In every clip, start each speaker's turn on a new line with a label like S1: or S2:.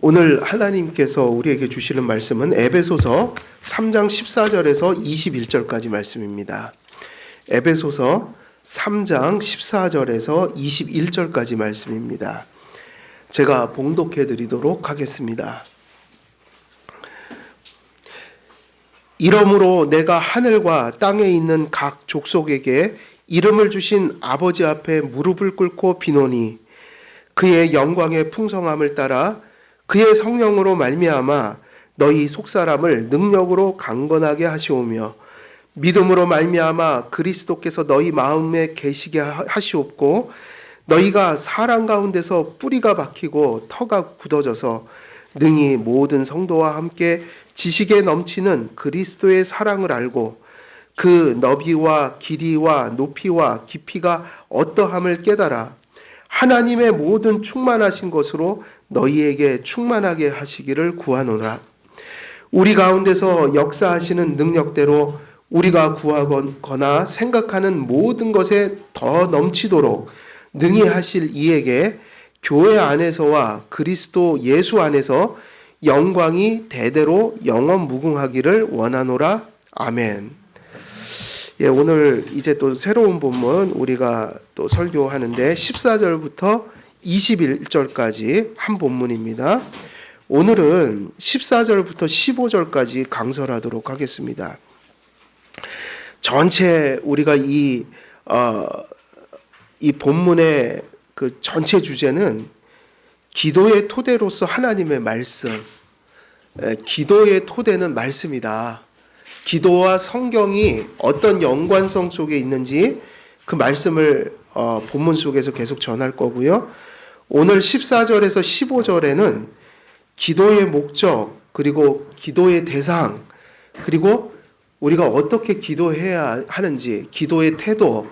S1: 오늘 하나님께서 우리에게 주시는 말씀은 에베소서 3장 14절에서 21절까지 말씀입니다. 에베소서 3장 14절에서 21절까지 말씀입니다. 제가 봉독해 드리도록 하겠습니다. 이러므로 내가 하늘과 땅에 있는 각 족속에게 이름을 주신 아버지 앞에 무릎을 꿇고 비노니 그의 영광의 풍성함을 따라 그의 성령으로 말미암아 너희 속사람을 능력으로 강건하게 하시오며 믿음으로 말미암아 그리스도께서 너희 마음에 계시게 하시옵고 너희가 사랑 가운데서 뿌리가 박히고 터가 굳어져서 능히 모든 성도와 함께 지식에 넘치는 그리스도의 사랑을 알고 그 너비와 길이와 높이와 깊이가 어떠함을 깨달아 하나님의 모든 충만하신 것으로 너희에게 충만하게 하시기를 구하노라. 우리 가운데서 역사하시는 능력대로 우리가 구하거나 생각하는 모든 것에 더 넘치도록 능히 하실 이에게 교회 안에서와 그리스도 예수 안에서 영광이 대대로 영원 무궁하기를 원하노라. 아멘. 예, 오늘 이제 또 새로운 본문 우리가 또 설교하는데 14절부터 21절까지 한 본문입니다. 오늘은 14절부터 15절까지 강설하도록 하겠습니다. 전체 우리가 이 본문의 그 전체 주제는 기도의 토대로서 하나님의 말씀, 기도의 토대는 말씀이다. 기도와 성경이 어떤 연관성 속에 있는지 그 말씀을 본문 속에서 계속 전할 거고요. 오늘 14절에서 15절에는 기도의 목적, 그리고 기도의 대상, 그리고 우리가 어떻게 기도해야 하는지, 기도의 태도,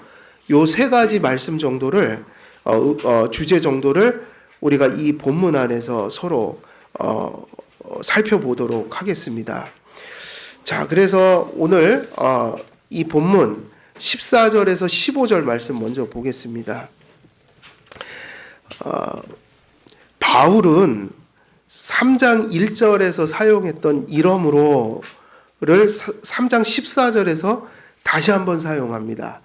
S1: 요 세 가지 말씀 정도를 주제 정도를 우리가 이 본문 안에서 서로 살펴보도록 하겠습니다. 자, 그래서 오늘 이 본문 14절에서 15절 말씀 먼저 보겠습니다. 바울은 3장 1절에서 사용했던 이러므로를 3장 14절에서 다시 한번 사용합니다.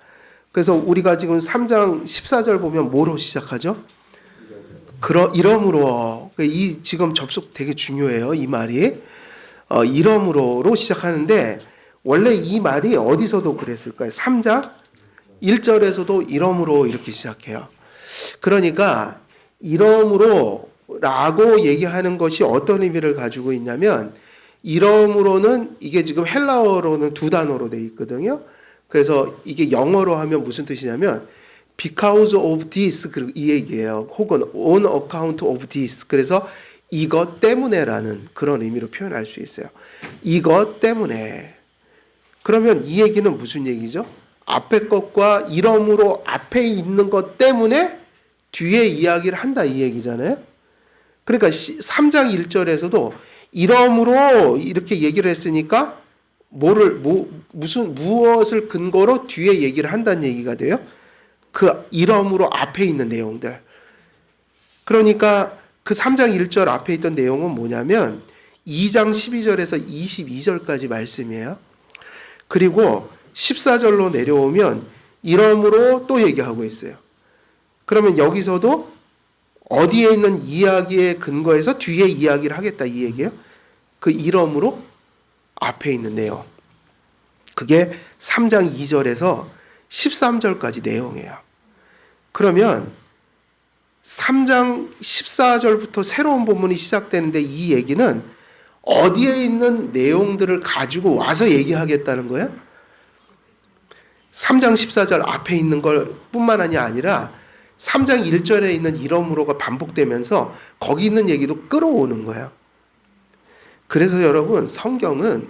S1: 그래서 우리가 지금 3장 14절 보면 뭐로 시작하죠? 이러므로, 이 지금 접속 되게 중요해요. 이 말이 이러므로로 시작하는데 원래 이 말이 어디서도 그랬을까요? 3장 1절에서도 이러므로 이렇게 시작해요. 그러니까 이러므로라고 얘기하는 것이 어떤 의미를 가지고 있냐면 이러므로는 이게 지금 헬라어로는 두 단어로 돼 있거든요. 그래서 이게 영어로 하면 무슨 뜻이냐면 because of this 이 얘기예요. 혹은 on account of this. 그래서 이것 때문에라는 그런 의미로 표현할 수 있어요. 이것 때문에. 그러면 이 얘기는 무슨 얘기죠? 앞에 것과 이러므로 앞에 있는 것 때문에 뒤에 이야기를 한다 이 얘기잖아요. 그러니까 3장 1절에서도 이러므로 이렇게 얘기를 했으니까 무엇을 근거로 뒤에 얘기를 한다는 얘기가 돼요. 그 이러므로 앞에 있는 내용들. 그러니까 그 3장 1절 앞에 있던 내용은 뭐냐면 2장 12절에서 22절까지 말씀이에요. 그리고 14절로 내려오면 이러므로 또 얘기하고 있어요. 그러면 여기서도 어디에 있는 이야기의 근거에서 뒤에 이야기를 하겠다 이 얘기예요. 그 이러므로 앞에 있는 내용. 그게 3장 2절에서 13절까지 내용이에요. 그러면 3장 14절부터 새로운 본문이 시작되는데 이 얘기는 어디에 있는 내용들을 가지고 와서 얘기하겠다는 거예요? 3장 14절 앞에 있는 걸 뿐만 아니라 3장 1절에 있는 이러므로가 반복되면서 거기 있는 얘기도 끌어오는 거예요. 그래서 여러분 성경은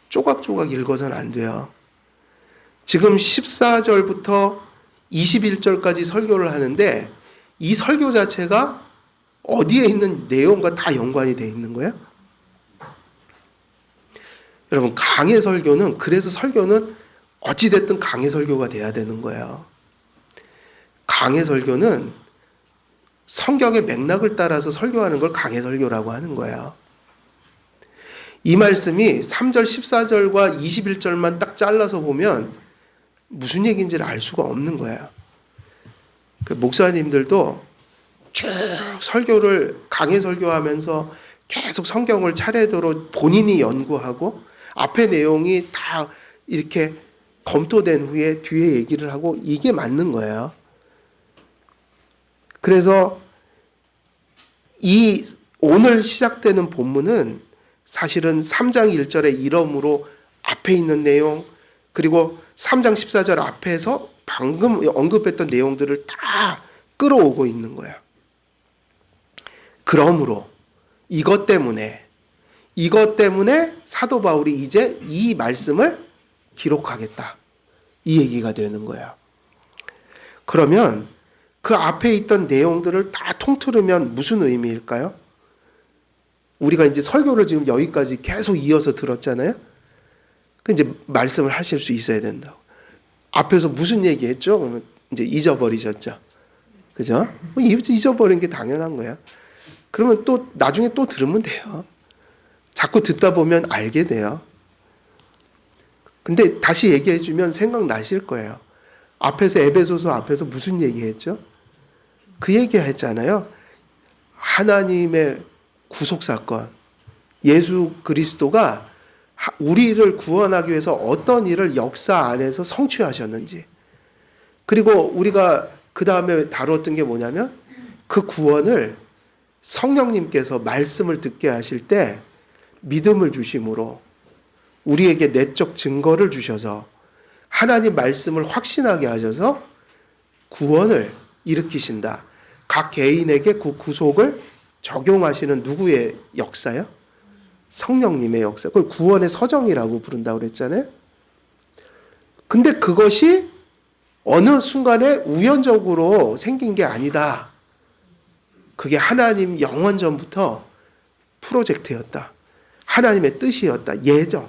S1: 조각조각 읽어서는 안 돼요. 지금 14절부터 21절까지 설교를 하는데 이 설교 자체가 어디에 있는 내용과 다 연관이 되어 있는 거예요. 여러분 강해 설교는 그래서 설교는 어찌됐든 강해 설교가 돼야 되는 거예요. 강해 설교는 성경의 맥락을 따라서 설교하는 걸 강해설교라고 하는 거예요. 이 말씀이 3절, 14절과 21절만 딱 잘라서 보면 무슨 얘기인지를 알 수가 없는 거예요. 그 목사님들도 쭉 설교를 강해설교하면서 계속 성경을 차례대로 본인이 연구하고 앞에 내용이 다 이렇게 검토된 후에 뒤에 얘기를 하고 이게 맞는 거예요. 그래서 이 오늘 시작되는 본문은 사실은 3장 1절의 이름으로 앞에 있는 내용, 그리고 3장 14절 앞에서 방금 언급했던 내용들을 다 끌어오고 있는 거예요. 그러므로 이것 때문에 사도 바울이 이제 이 말씀을 기록하겠다, 이 얘기가 되는 거예요. 그러면 그 앞에 있던 내용들을 다 통틀으면 무슨 의미일까요? 우리가 이제 설교를 지금 여기까지 계속 이어서 들었잖아요. 그 이제 말씀을 하실 수 있어야 된다고. 앞에서 무슨 얘기했죠? 그러면 이제 잊어버리셨죠. 그죠? 잊어버린 게 당연한 거야. 그러면 또 나중에 또 들으면 돼요. 자꾸 듣다 보면 알게 돼요. 근데 다시 얘기해 주면 생각나실 거예요. 앞에서 에베소서 앞에서 무슨 얘기했죠? 그 얘기 했잖아요. 하나님의 구속사건, 예수 그리스도가 우리를 구원하기 위해서 어떤 일을 역사 안에서 성취하셨는지, 그리고 우리가 그 다음에 다뤘던 게 뭐냐면 그 구원을 성령님께서 말씀을 듣게 하실 때 믿음을 주심으로 우리에게 내적 증거를 주셔서 하나님 말씀을 확신하게 하셔서 구원을 일으키신다. 각 개인에게 그 구속을 적용하시는 누구의 역사요? 성령님의 역사. 그걸 구원의 서정이라고 부른다고 그랬잖아요. 근데 그것이 어느 순간에 우연적으로 생긴 게 아니다. 그게 하나님 영원 전부터 프로젝트였다. 하나님의 뜻이었다. 예정.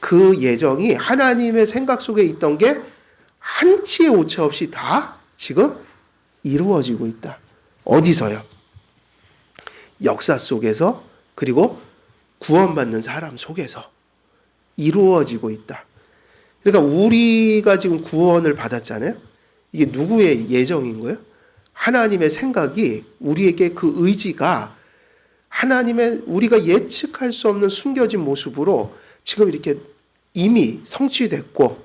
S1: 그 예정이 하나님의 생각 속에 있던 게 한치의 오차 없이 다 지금 이루어지고 있다. 어디서요? 역사 속에서, 그리고 구원받는 사람 속에서 이루어지고 있다. 그러니까 우리가 지금 구원을 받았잖아요. 이게 누구의 예정인 거예요? 하나님의 생각이, 우리에게 그 의지가 하나님의 우리가 예측할 수 없는 숨겨진 모습으로 지금 이렇게 이미 성취됐고,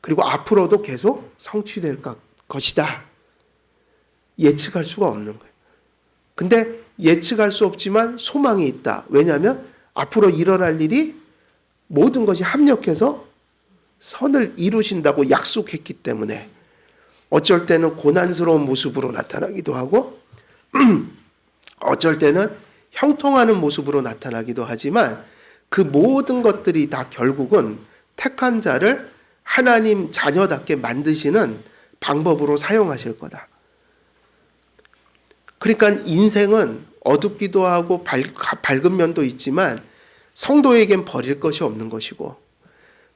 S1: 그리고 앞으로도 계속 성취될 것이다. 예측할 수가 없는 거예요. 근데 예측할 수 없지만 소망이 있다. 왜냐하면 앞으로 일어날 일이 모든 것이 합력해서 선을 이루신다고 약속했기 때문에 어쩔 때는 고난스러운 모습으로 나타나기도 하고 어쩔 때는 형통하는 모습으로 나타나기도 하지만 그 모든 것들이 다 결국은 택한 자를 하나님 자녀답게 만드시는 방법으로 사용하실 거다. 그러니까 인생은 어둡기도 하고 밝은 면도 있지만 성도에겐 버릴 것이 없는 것이고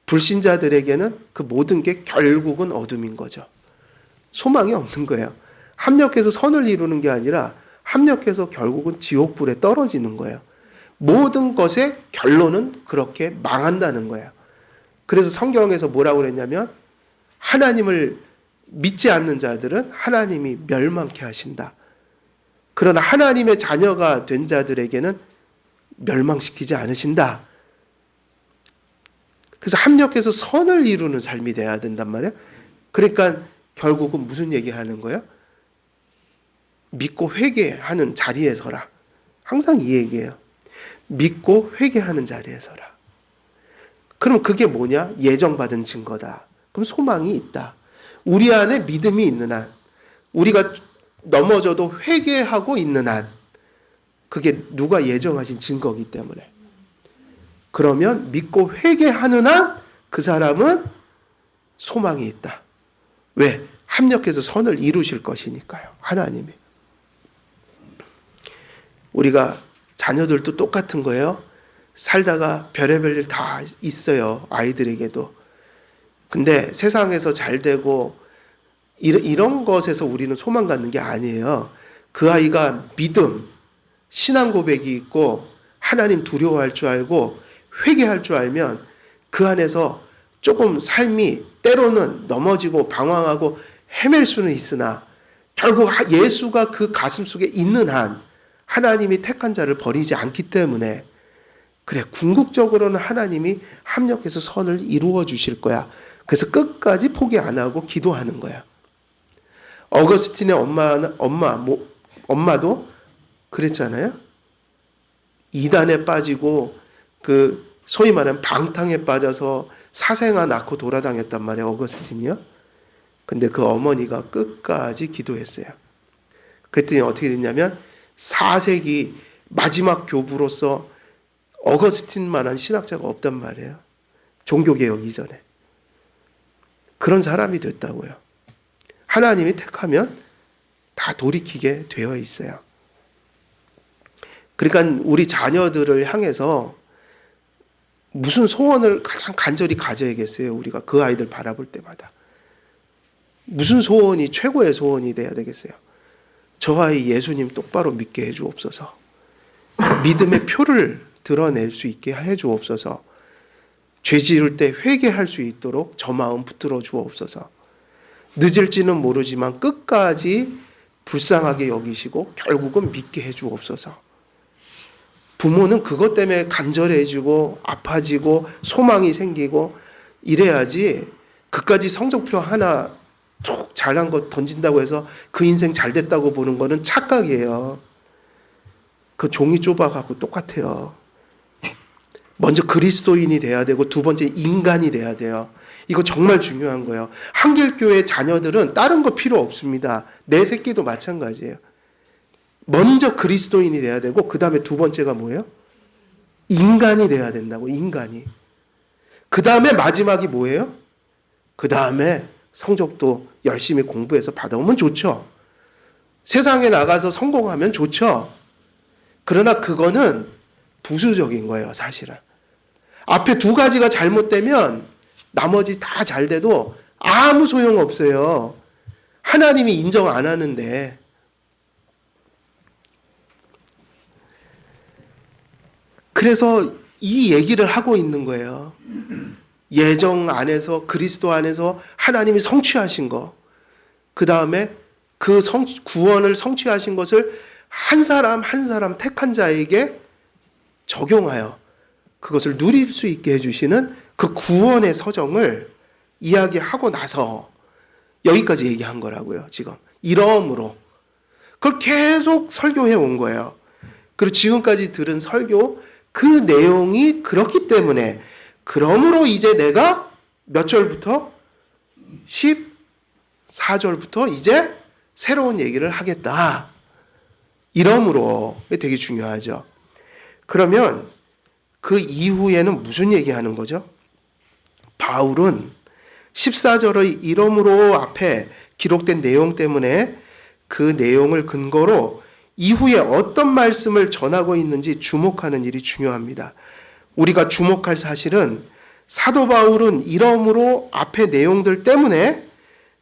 S1: 불신자들에게는 그 모든 게 결국은 어둠인 거죠. 소망이 없는 거예요. 합력해서 선을 이루는 게 아니라 합력해서 결국은 지옥불에 떨어지는 거예요. 모든 것의 결론은 그렇게 망한다는 거예요. 그래서 성경에서 뭐라고 그랬냐면 하나님을 믿지 않는 자들은 하나님이 멸망케 하신다. 그러나 하나님의 자녀가 된 자들에게는 멸망시키지 않으신다. 그래서 합력해서 선을 이루는 삶이 돼야 된단 말이에요. 그러니까 결국은 무슨 얘기하는 거예요? 믿고 회개하는 자리에 서라. 항상 이 얘기예요. 믿고 회개하는 자리에 서라. 그럼 그게 뭐냐? 예정받은 증거다. 그럼 소망이 있다. 우리 안에 믿음이 있는 한, 우리가 넘어져도 회개하고 있는 한, 그게 누가 예정하신 증거이기 때문에. 그러면 믿고 회개하는 한 그 사람은 소망이 있다. 왜? 합력해서 선을 이루실 것이니까요. 하나님이. 우리가 자녀들도 똑같은 거예요. 살다가 별의별 일 다 있어요. 아이들에게도. 근데 세상에서 잘 되고 이런 것에서 우리는 소망 갖는 게 아니에요. 그 아이가 믿음, 신앙 고백이 있고 하나님 두려워할 줄 알고 회개할 줄 알면 그 안에서 조금 삶이 때로는 넘어지고 방황하고 헤맬 수는 있으나 결국 예수가 그 가슴 속에 있는 한 하나님이 택한 자를 버리지 않기 때문에 그래, 궁극적으로는 하나님이 합력해서 선을 이루어 주실 거야. 그래서 끝까지 포기 안 하고 기도하는 거야. 어거스틴의 엄마도 그랬잖아요. 이단에 빠지고 그 소위 말하는 방탕에 빠져서 사생아 낳고 돌아다녔단 말이에요. 어거스틴이요. 근데 그 어머니가 끝까지 기도했어요. 그랬더니 어떻게 됐냐면 4세기 마지막 교부로서 어거스틴만한 신학자가 없단 말이에요. 종교개혁 이전에. 그런 사람이 됐다고요. 하나님이 택하면 다 돌이키게 되어 있어요. 그러니까 우리 자녀들을 향해서 무슨 소원을 가장 간절히 가져야겠어요. 우리가 그 아이들 바라볼 때마다. 무슨 소원이 최고의 소원이 돼야 되겠어요. 저 아이 예수님 똑바로 믿게 해주옵소서. 믿음의 표를 드러낼 수 있게 해주옵소서. 죄 지을 때 회개할 수 있도록 저 마음 붙들어 주옵소서. 늦을지는 모르지만 끝까지 불쌍하게 여기시고 결국은 믿게 해주옵소서. 부모는 그것 때문에 간절해지고 아파지고 소망이 생기고 이래야지 그까지 성적표 하나 툭 잘한 거 던진다고 해서 그 인생 잘 됐다고 보는 거는 착각이에요. 그 종이 좁아가고 똑같아요. 먼저 그리스도인이 돼야 되고 두 번째 인간이 돼야 돼요. 이거 정말 중요한 거예요. 한길교회 자녀들은 다른 거 필요 없습니다. 내 새끼도 마찬가지예요. 먼저 그리스도인이 돼야 되고 그 다음에 두 번째가 뭐예요? 인간이 돼야 된다고. 인간이. 그 다음에 마지막이 뭐예요? 그 다음에 성적도 열심히 공부해서 받아오면 좋죠. 세상에 나가서 성공하면 좋죠. 그러나 그거는 부수적인 거예요, 사실은. 앞에 두 가지가 잘못되면 나머지 다 잘 돼도 아무 소용 없어요. 하나님이 인정 안 하는데. 그래서 이 얘기를 하고 있는 거예요. 예정 안에서 그리스도 안에서 하나님이 성취하신 거. 그 다음에 그 구원을 성취하신 것을 한 사람 한 사람 택한 자에게 적용하여 그것을 누릴 수 있게 해주시는 그 구원의 서정을 이야기하고 나서 여기까지 얘기한 거라고요. 지금 이러므로 그걸 계속 설교해 온 거예요. 그리고 지금까지 들은 설교 그 내용이 그렇기 때문에 그러므로 이제 내가 몇 절부터 14절부터 이제 새로운 얘기를 하겠다. 이러므로 되게 중요하죠. 그러면 그 이후에는 무슨 얘기하는 거죠? 바울은 14절의 이러므로 앞에 기록된 내용 때문에 그 내용을 근거로 이후에 어떤 말씀을 전하고 있는지 주목하는 일이 중요합니다. 우리가 주목할 사실은 사도 바울은 이러므로 앞에 내용들 때문에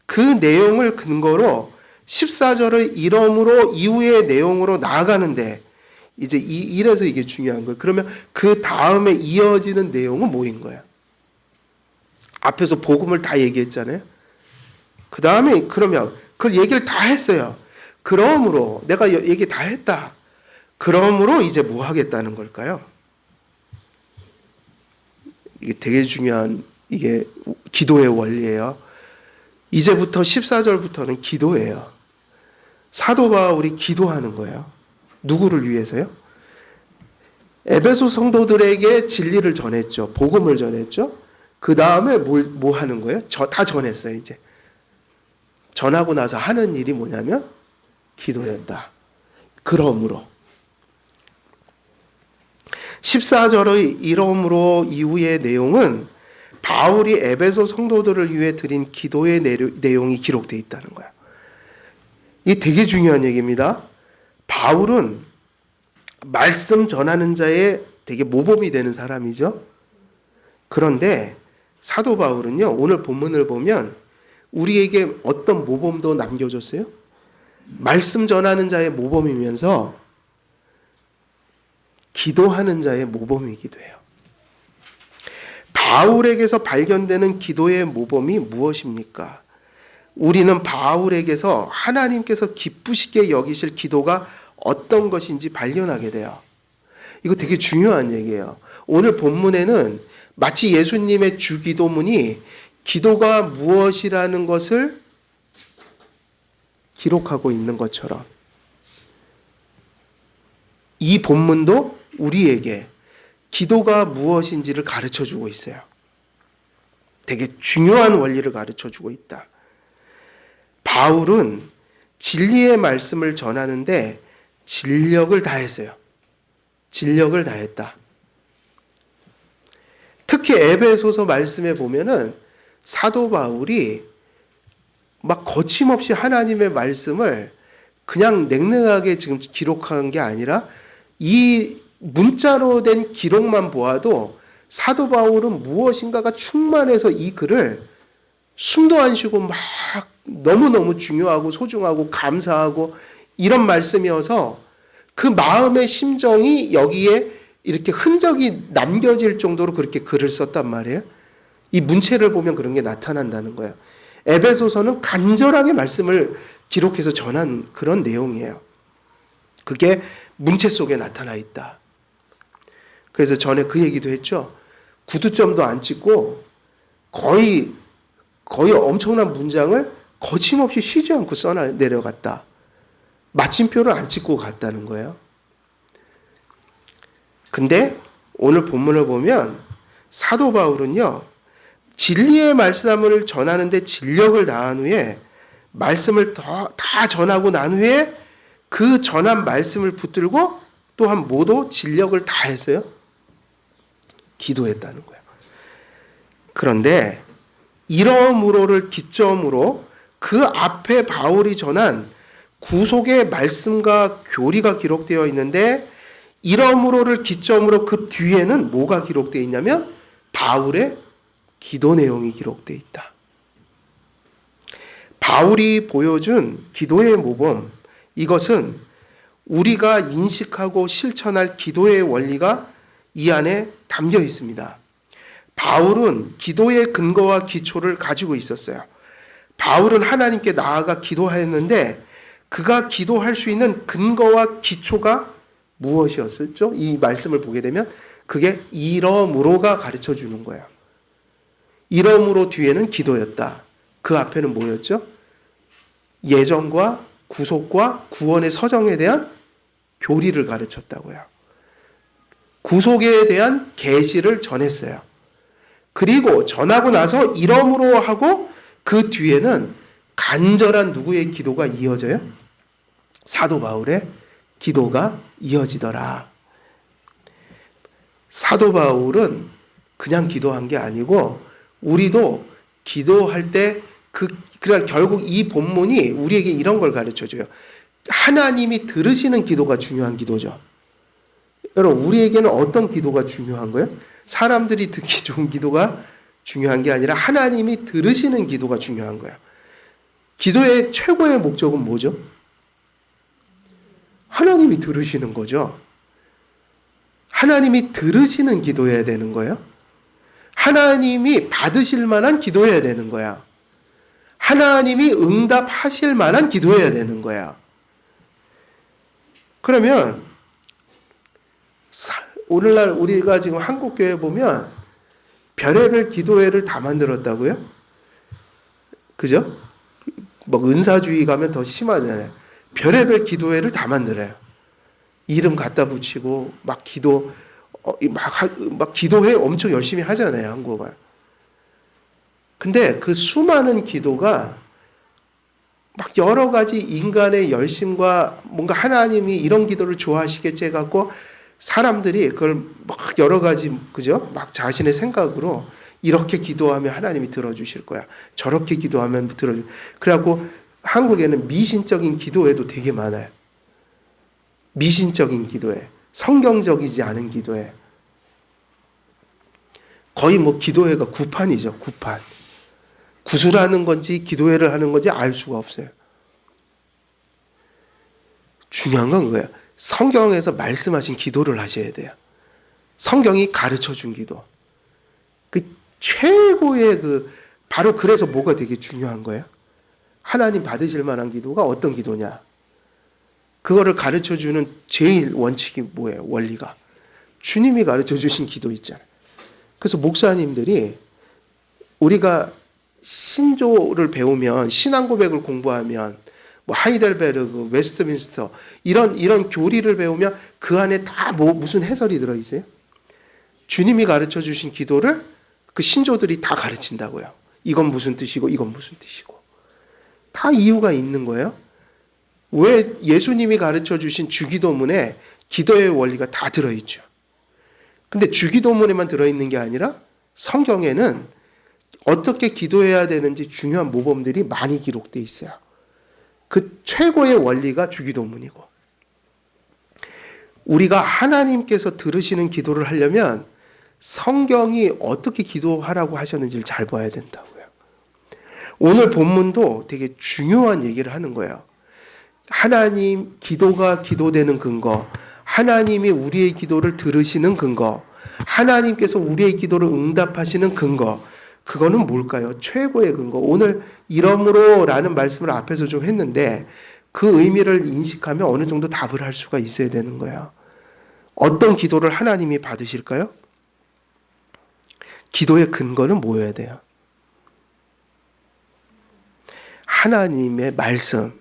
S1: 그 내용을 근거로 14절의 이러므로 이후의 내용으로 나아가는데 이제 이래서 이게 중요한 거예요. 그러면 그 다음에 이어지는 내용은 뭐인 거야? 앞에서 복음을 다 얘기했잖아요. 그 다음에 그러면 그 얘기를 다 했어요. 그러므로 내가 얘기 다 했다. 그러므로 이제 뭐 하겠다는 걸까요? 이게 되게 중요한 이게 기도의 원리예요. 이제부터 14절부터는 기도예요. 사도 바울이 기도하는 거예요. 누구를 위해서요? 에베소 성도들에게 진리를 전했죠. 복음을 전했죠. 그 다음에 뭐 하는 거예요? 다 전했어요, 이제. 전하고 나서 하는 일이 뭐냐면 기도였다. 그러므로 14절의 이러므로 이후의 내용은 바울이 에베소 성도들을 위해 드린 기도의 내용이 기록되어 있다는 거야. 이게 되게 중요한 얘기입니다. 바울은 말씀 전하는 자의 되게 모범이 되는 사람이죠. 그런데 사도 바울은요, 오늘 본문을 보면 우리에게 어떤 모범도 남겨줬어요? 말씀 전하는 자의 모범이면서 기도하는 자의 모범이기도 해요. 바울에게서 발견되는 기도의 모범이 무엇입니까? 우리는 바울에게서 하나님께서 기쁘시게 여기실 기도가 어떤 것인지 발견하게 돼요. 이거 되게 중요한 얘기예요. 오늘 본문에는 마치 예수님의 주기도문이 기도가 무엇이라는 것을 기록하고 있는 것처럼 이 본문도 우리에게 기도가 무엇인지를 가르쳐주고 있어요. 되게 중요한 원리를 가르쳐주고 있다. 바울은 진리의 말씀을 전하는데 진력을 다했어요. 진력을 다했다. 특히 에베소서 말씀에 보면은 사도 바울이 막 거침없이 하나님의 말씀을 그냥 냉랭하게 지금 기록한 게 아니라 이 문자로 된 기록만 보아도 사도 바울은 무엇인가가 충만해서 이 글을 숨도 안 쉬고 막 너무너무 중요하고 소중하고 감사하고 이런 말씀이어서 그 마음의 심정이 여기에 이렇게 흔적이 남겨질 정도로 그렇게 글을 썼단 말이에요. 이 문체를 보면 그런 게 나타난다는 거예요. 에베소서는 간절하게 말씀을 기록해서 전한 그런 내용이에요. 그게 문체 속에 나타나 있다. 그래서 전에 그 얘기도 했죠. 구두점도 안 찍고 거의 엄청난 문장을 거침없이 쉬지 않고 내려갔다. 마침표를 안 찍고 갔다는 거예요. 근데 오늘 본문을 보면 사도 바울은요, 진리의 말씀을 전하는데 진력을 다한 후에 말씀을 다 전하고 난 후에 그 전한 말씀을 붙들고 또한 모두 진력을 다했어요. 기도했다는 거예요. 그런데 이러므로를 기점으로 그 앞에 바울이 전한 구속의 말씀과 교리가 기록되어 있는데 이러므로를 기점으로 그 뒤에는 뭐가 기록되어 있냐면 바울의 기도 내용이 기록되어 있다. 바울이 보여준 기도의 모범, 이것은 우리가 인식하고 실천할 기도의 원리가 이 안에 담겨 있습니다. 바울은 기도의 근거와 기초를 가지고 있었어요. 바울은 하나님께 나아가 기도했는데 그가 기도할 수 있는 근거와 기초가 무엇이었을죠? 이 말씀을 보게 되면 그게 이러므로가 가르쳐 주는 거예요. 이러므로 뒤에는 기도였다. 그 앞에는 뭐였죠? 예정과 구속과 구원의 서정에 대한 교리를 가르쳤다고요. 구속에 대한 계시를 전했어요. 그리고 전하고 나서 이러므로 하고 그 뒤에는 간절한 누구의 기도가 이어져요? 사도 바울의 기도가 이어지더라. 사도 바울은 그냥 기도한 게 아니고 우리도 기도할 때 그러니까 결국 이 본문이 우리에게 이런 걸 가르쳐줘요. 하나님이 들으시는 기도가 중요한 기도죠. 여러분, 우리에게는 어떤 기도가 중요한 거예요? 사람들이 듣기 좋은 기도가 중요한 게 아니라 하나님이 들으시는 기도가 중요한 거예요. 기도의 최고의 목적은 뭐죠? 하나님이 들으시는 거죠. 하나님이 들으시는 기도해야 되는 거예요. 하나님이 받으실 만한 기도해야 되는 거야. 하나님이 응답하실 만한 기도해야 되는 거야. 그러면 오늘날 우리가 지금 한국교회 보면 별의별 기도회를 다 만들었다고요? 그죠? 막 은사주의 가면 더 심하잖아요. 별의별 기도회를 다 만들어요. 이름 갖다 붙이고 막 막 기도회 엄청 열심히 하잖아요, 한국은. 근데 그 수많은 기도가 막 여러 가지 인간의 열심과 뭔가 하나님이 이런 기도를 좋아하시겠지 해갖고 사람들이 그걸 막 여러 가지, 그죠? 막 자신의 생각으로 이렇게 기도하면 하나님이 들어주실 거야. 저렇게 기도하면 들어줄. 그래갖고 한국에는 미신적인 기도회도 되게 많아요. 미신적인 기도회. 성경적이지 않은 기도회. 거의 뭐 기도회가 구판이죠, 구판. 구슬하는 건지 기도회를 하는 건지 알 수가 없어요. 중요한 건 그거예요. 성경에서 말씀하신 기도를 하셔야 돼요. 성경이 가르쳐 준 기도. 그 최고의 바로 그래서 뭐가 되게 중요한 거예요? 하나님 받으실 만한 기도가 어떤 기도냐? 그거를 가르쳐 주는 제일 원칙이 뭐예요? 원리가. 주님이 가르쳐 주신 기도 있잖아요. 그래서 목사님들이 우리가 신조를 배우면, 신앙 고백을 공부하면, 뭐 하이델베르그, 웨스트민스터 이런 교리를 배우면 그 안에 다 무슨 해설이 들어 있어요? 주님이 가르쳐 주신 기도를 그 신조들이 다 가르친다고요. 이건 무슨 뜻이고 이건 무슨 뜻이고. 다 이유가 있는 거예요. 왜 예수님이 가르쳐 주신 주기도문에 기도의 원리가 다 들어있죠. 근데 주기도문에만 들어있는 게 아니라 성경에는 어떻게 기도해야 되는지 중요한 모범들이 많이 기록되어 있어요. 그 최고의 원리가 주기도문이고, 우리가 하나님께서 들으시는 기도를 하려면 성경이 어떻게 기도하라고 하셨는지를 잘 봐야 된다고요. 오늘 본문도 되게 중요한 얘기를 하는 거예요. 하나님, 기도가 기도되는 근거, 하나님이 우리의 기도를 들으시는 근거, 하나님께서 우리의 기도를 응답하시는 근거, 그거는 뭘까요? 최고의 근거. 오늘 이러므로 라는 말씀을 앞에서 좀 했는데 그 의미를 인식하면 어느 정도 답을 할 수가 있어야 되는 거예요. 어떤 기도를 하나님이 받으실까요? 기도의 근거는 뭐여야 돼요? 하나님의 말씀,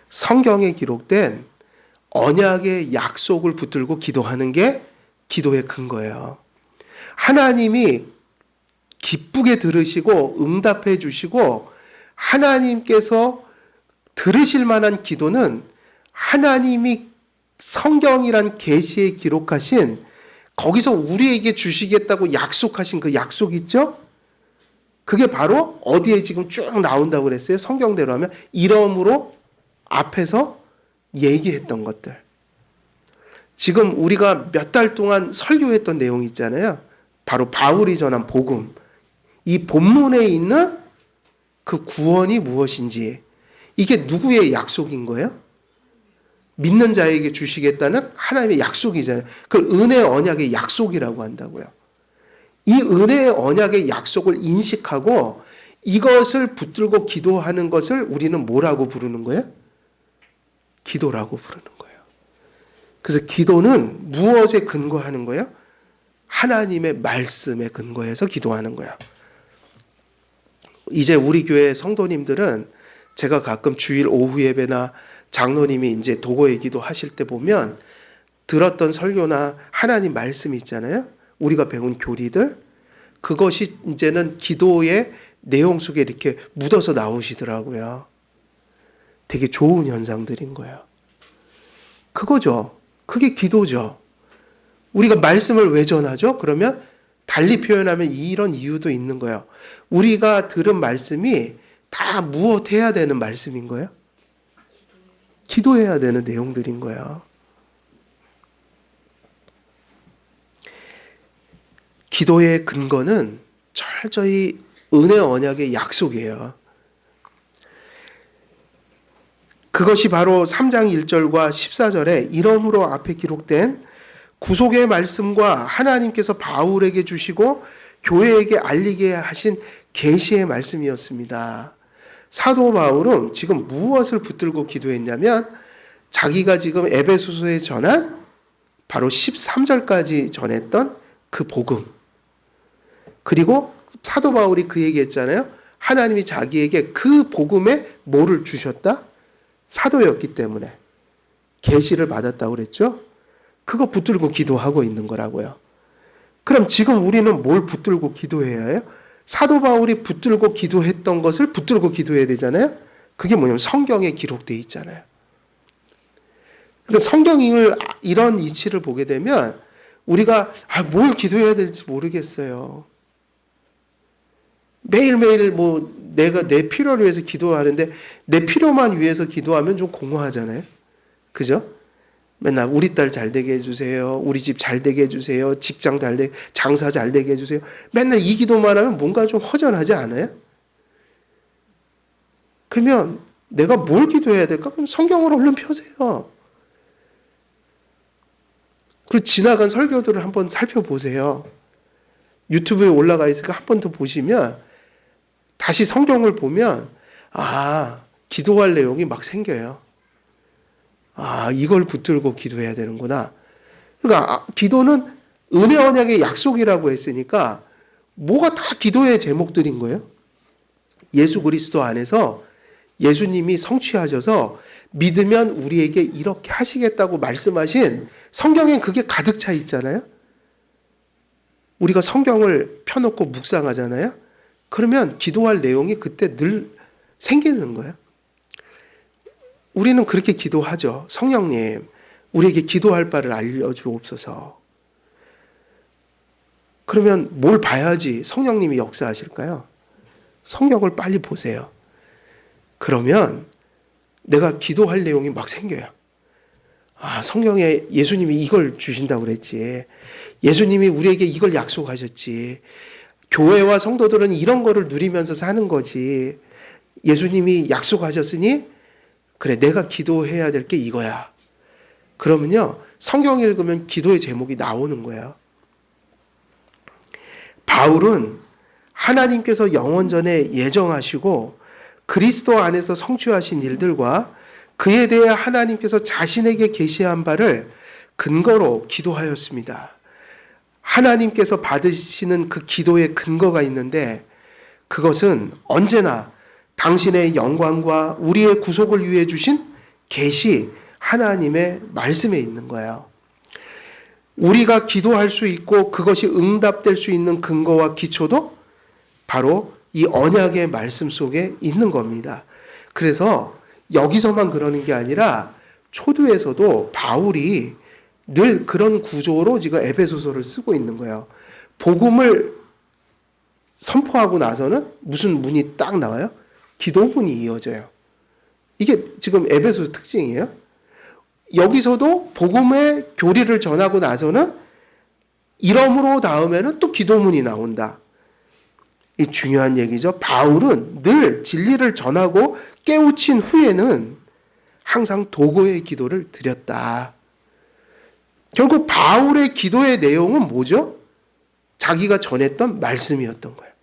S1: 성경에 기록된 언약의 약속을 붙들고 기도하는 게 기도의 근거예요. 하나님이 기쁘게 들으시고 응답해 주시고 하나님께서 들으실 만한 기도는 하나님이 성경이란 계시에 기록하신, 거기서 우리에게 주시겠다고 약속하신 그 약속 있죠? 그게 바로 어디에 지금 쭉 나온다고 그랬어요? 성경대로 하면 이러므로 앞에서 얘기했던 것들. 지금 우리가 몇 달 동안 설교했던 내용 있잖아요. 바로 바울이 전한 복음. 이 본문에 있는 그 구원이 무엇인지, 이게 누구의 약속인 거예요? 믿는 자에게 주시겠다는 하나님의 약속이잖아요. 그걸 은혜의 언약의 약속이라고 한다고요. 이 은혜의 언약의 약속을 인식하고 이것을 붙들고 기도하는 것을 우리는 뭐라고 부르는 거예요? 기도라고 부르는 거예요. 그래서 기도는 무엇에 근거하는 거예요? 하나님의 말씀에 근거해서 기도하는 거예요. 이제 우리 교회 성도님들은 제가 가끔 주일 오후 예배나 장로님이 이제 도고의 기도 하실 때 보면 들었던 설교나 하나님 말씀 있잖아요. 우리가 배운 교리들, 그것이 이제는 기도의 내용 속에 이렇게 묻어서 나오시더라고요. 되게 좋은 현상들인 거예요. 그거죠. 그게 기도죠. 우리가 말씀을 왜 전하죠? 그러면 달리 표현하면 이런 이유도 있는 거예요. 우리가 들은 말씀이 다 무엇 해야 되는 말씀인 거예요? 기도해야 되는 내용들인 거예요. 기도의 근거는 철저히 은혜 언약의 약속이에요. 그것이 바로 3장 1절과 14절에 이러므로 앞에 기록된 구속의 말씀과 하나님께서 바울에게 주시고 교회에게 알리게 하신 계시의 말씀이었습니다. 사도 바울은 지금 무엇을 붙들고 기도했냐면 자기가 지금 에베소서에 전한 바로 13절까지 전했던 그 복음, 그리고 사도 바울이 그 얘기했잖아요. 하나님이 자기에게 그 복음에 뭐를 주셨다? 사도였기 때문에 계시를 받았다고 그랬죠. 그거 붙들고 기도하고 있는 거라고요. 그럼 지금 우리는 뭘 붙들고 기도해야 해요? 사도 바울이 붙들고 기도했던 것을 붙들고 기도해야 되잖아요. 그게 뭐냐면 성경에 기록되어 있잖아요. 그러니까 성경을 이런 이치를 보게 되면 우리가 뭘 기도해야 될지 모르겠어요. 매일매일 내가 내 필요를 위해서 기도하는데 내 필요만 위해서 기도하면 좀 공허하잖아요. 그죠? 맨날 우리 딸 잘 되게 해주세요. 우리 집 잘 되게 해주세요. 직장 잘 되게, 장사 잘 되게 해주세요. 맨날 이 기도만 하면 뭔가 좀 허전하지 않아요? 그러면 내가 뭘 기도해야 될까? 그럼 성경을 얼른 펴세요. 그리고 지나간 설교들을 한번 살펴보세요. 유튜브에 올라가 있으니까 한 번 더 보시면 다시 성경을 보면 기도할 내용이 막 생겨요. 이걸 붙들고 기도해야 되는구나. 그러니까 기도는 은혜 언약의 약속이라고 했으니까 뭐가 다 기도의 제목들인 거예요. 예수 그리스도 안에서 예수님이 성취하셔서 믿으면 우리에게 이렇게 하시겠다고 말씀하신 성경엔 그게 가득 차 있잖아요. 우리가 성경을 펴놓고 묵상하잖아요. 그러면 기도할 내용이 그때 늘 생기는 거예요. 우리는 그렇게 기도하죠. 성령님, 우리에게 기도할 바를 알려주옵소서. 그러면 뭘 봐야지 성령님이 역사하실까요? 성경을 빨리 보세요. 그러면 내가 기도할 내용이 막 생겨요. 성경에 예수님이 이걸 주신다고 그랬지. 예수님이 우리에게 이걸 약속하셨지. 교회와 성도들은 이런 거를 누리면서 사는 거지. 예수님이 약속하셨으니 그래, 내가 기도해야 될 게 이거야. 그러면요, 성경 읽으면 기도의 제목이 나오는 거예요. 바울은 하나님께서 영원전에 예정하시고 그리스도 안에서 성취하신 일들과 그에 대해 하나님께서 자신에게 계시한 바를 근거로 기도하였습니다. 하나님께서 받으시는 그 기도의 근거가 있는데 그것은 언제나 당신의 영광과 우리의 구속을 위해 주신 계시 하나님의 말씀에 있는 거예요. 우리가 기도할 수 있고 그것이 응답될 수 있는 근거와 기초도 바로 이 언약의 말씀 속에 있는 겁니다. 그래서 여기서만 그러는 게 아니라 초두에서도 바울이 늘 그런 구조로 지금 에베소서를 쓰고 있는 거예요. 복음을 선포하고 나서는 무슨 문이 딱 나와요? 기도문이 이어져요. 이게 지금 에베소 특징이에요. 여기서도 복음의 교리를 전하고 나서는 이러므로 다음에는 또 기도문이 나온다. 이 중요한 얘기죠. 바울은 늘 진리를 전하고 깨우친 후에는 항상 도고의 기도를 드렸다. 결국 바울의 기도의 내용은 뭐죠? 자기가 전했던 말씀이었던 거예요.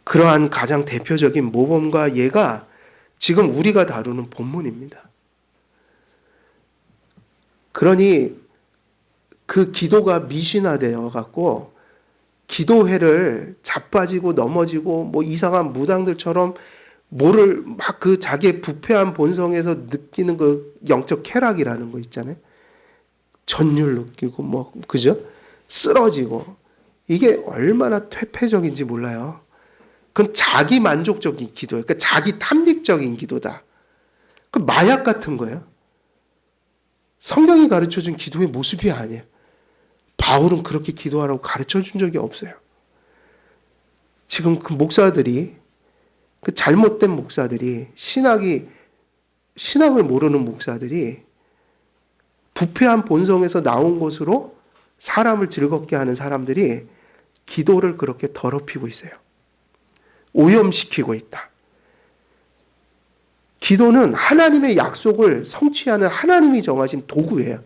S1: 그러한 가장 대표적인 모범과 예가 지금 우리가 다루는 본문입니다. 그러니 그 기도가 미신화되어 갖고 기도회를 자빠지고 넘어지고 뭐 이상한 무당들처럼 뭐를 막 그 자기의 부패한 본성에서 느끼는 그 영적 쾌락이라는 거 있잖아요. 전율 느끼고 뭐 그죠? 쓰러지고 이게 얼마나 퇴폐적인지 몰라요. 그건 자기 만족적인 기도예요. 그러니까 자기 탐닉적인 기도다. 그 마약 같은 거예요. 성경이 가르쳐준 기도의 모습이 아니에요. 바울은 그렇게 기도하라고 가르쳐준 적이 없어요. 지금 그 목사들이 그 잘못된 목사들이 신학을 모르는 목사들이 부패한 본성에서 나온 것으로 사람을 즐겁게 하는 사람들이 기도를 그렇게 더럽히고 있어요. 오염시키고 있다. 기도는 하나님의 약속을 성취하는 하나님이 정하신 도구예요.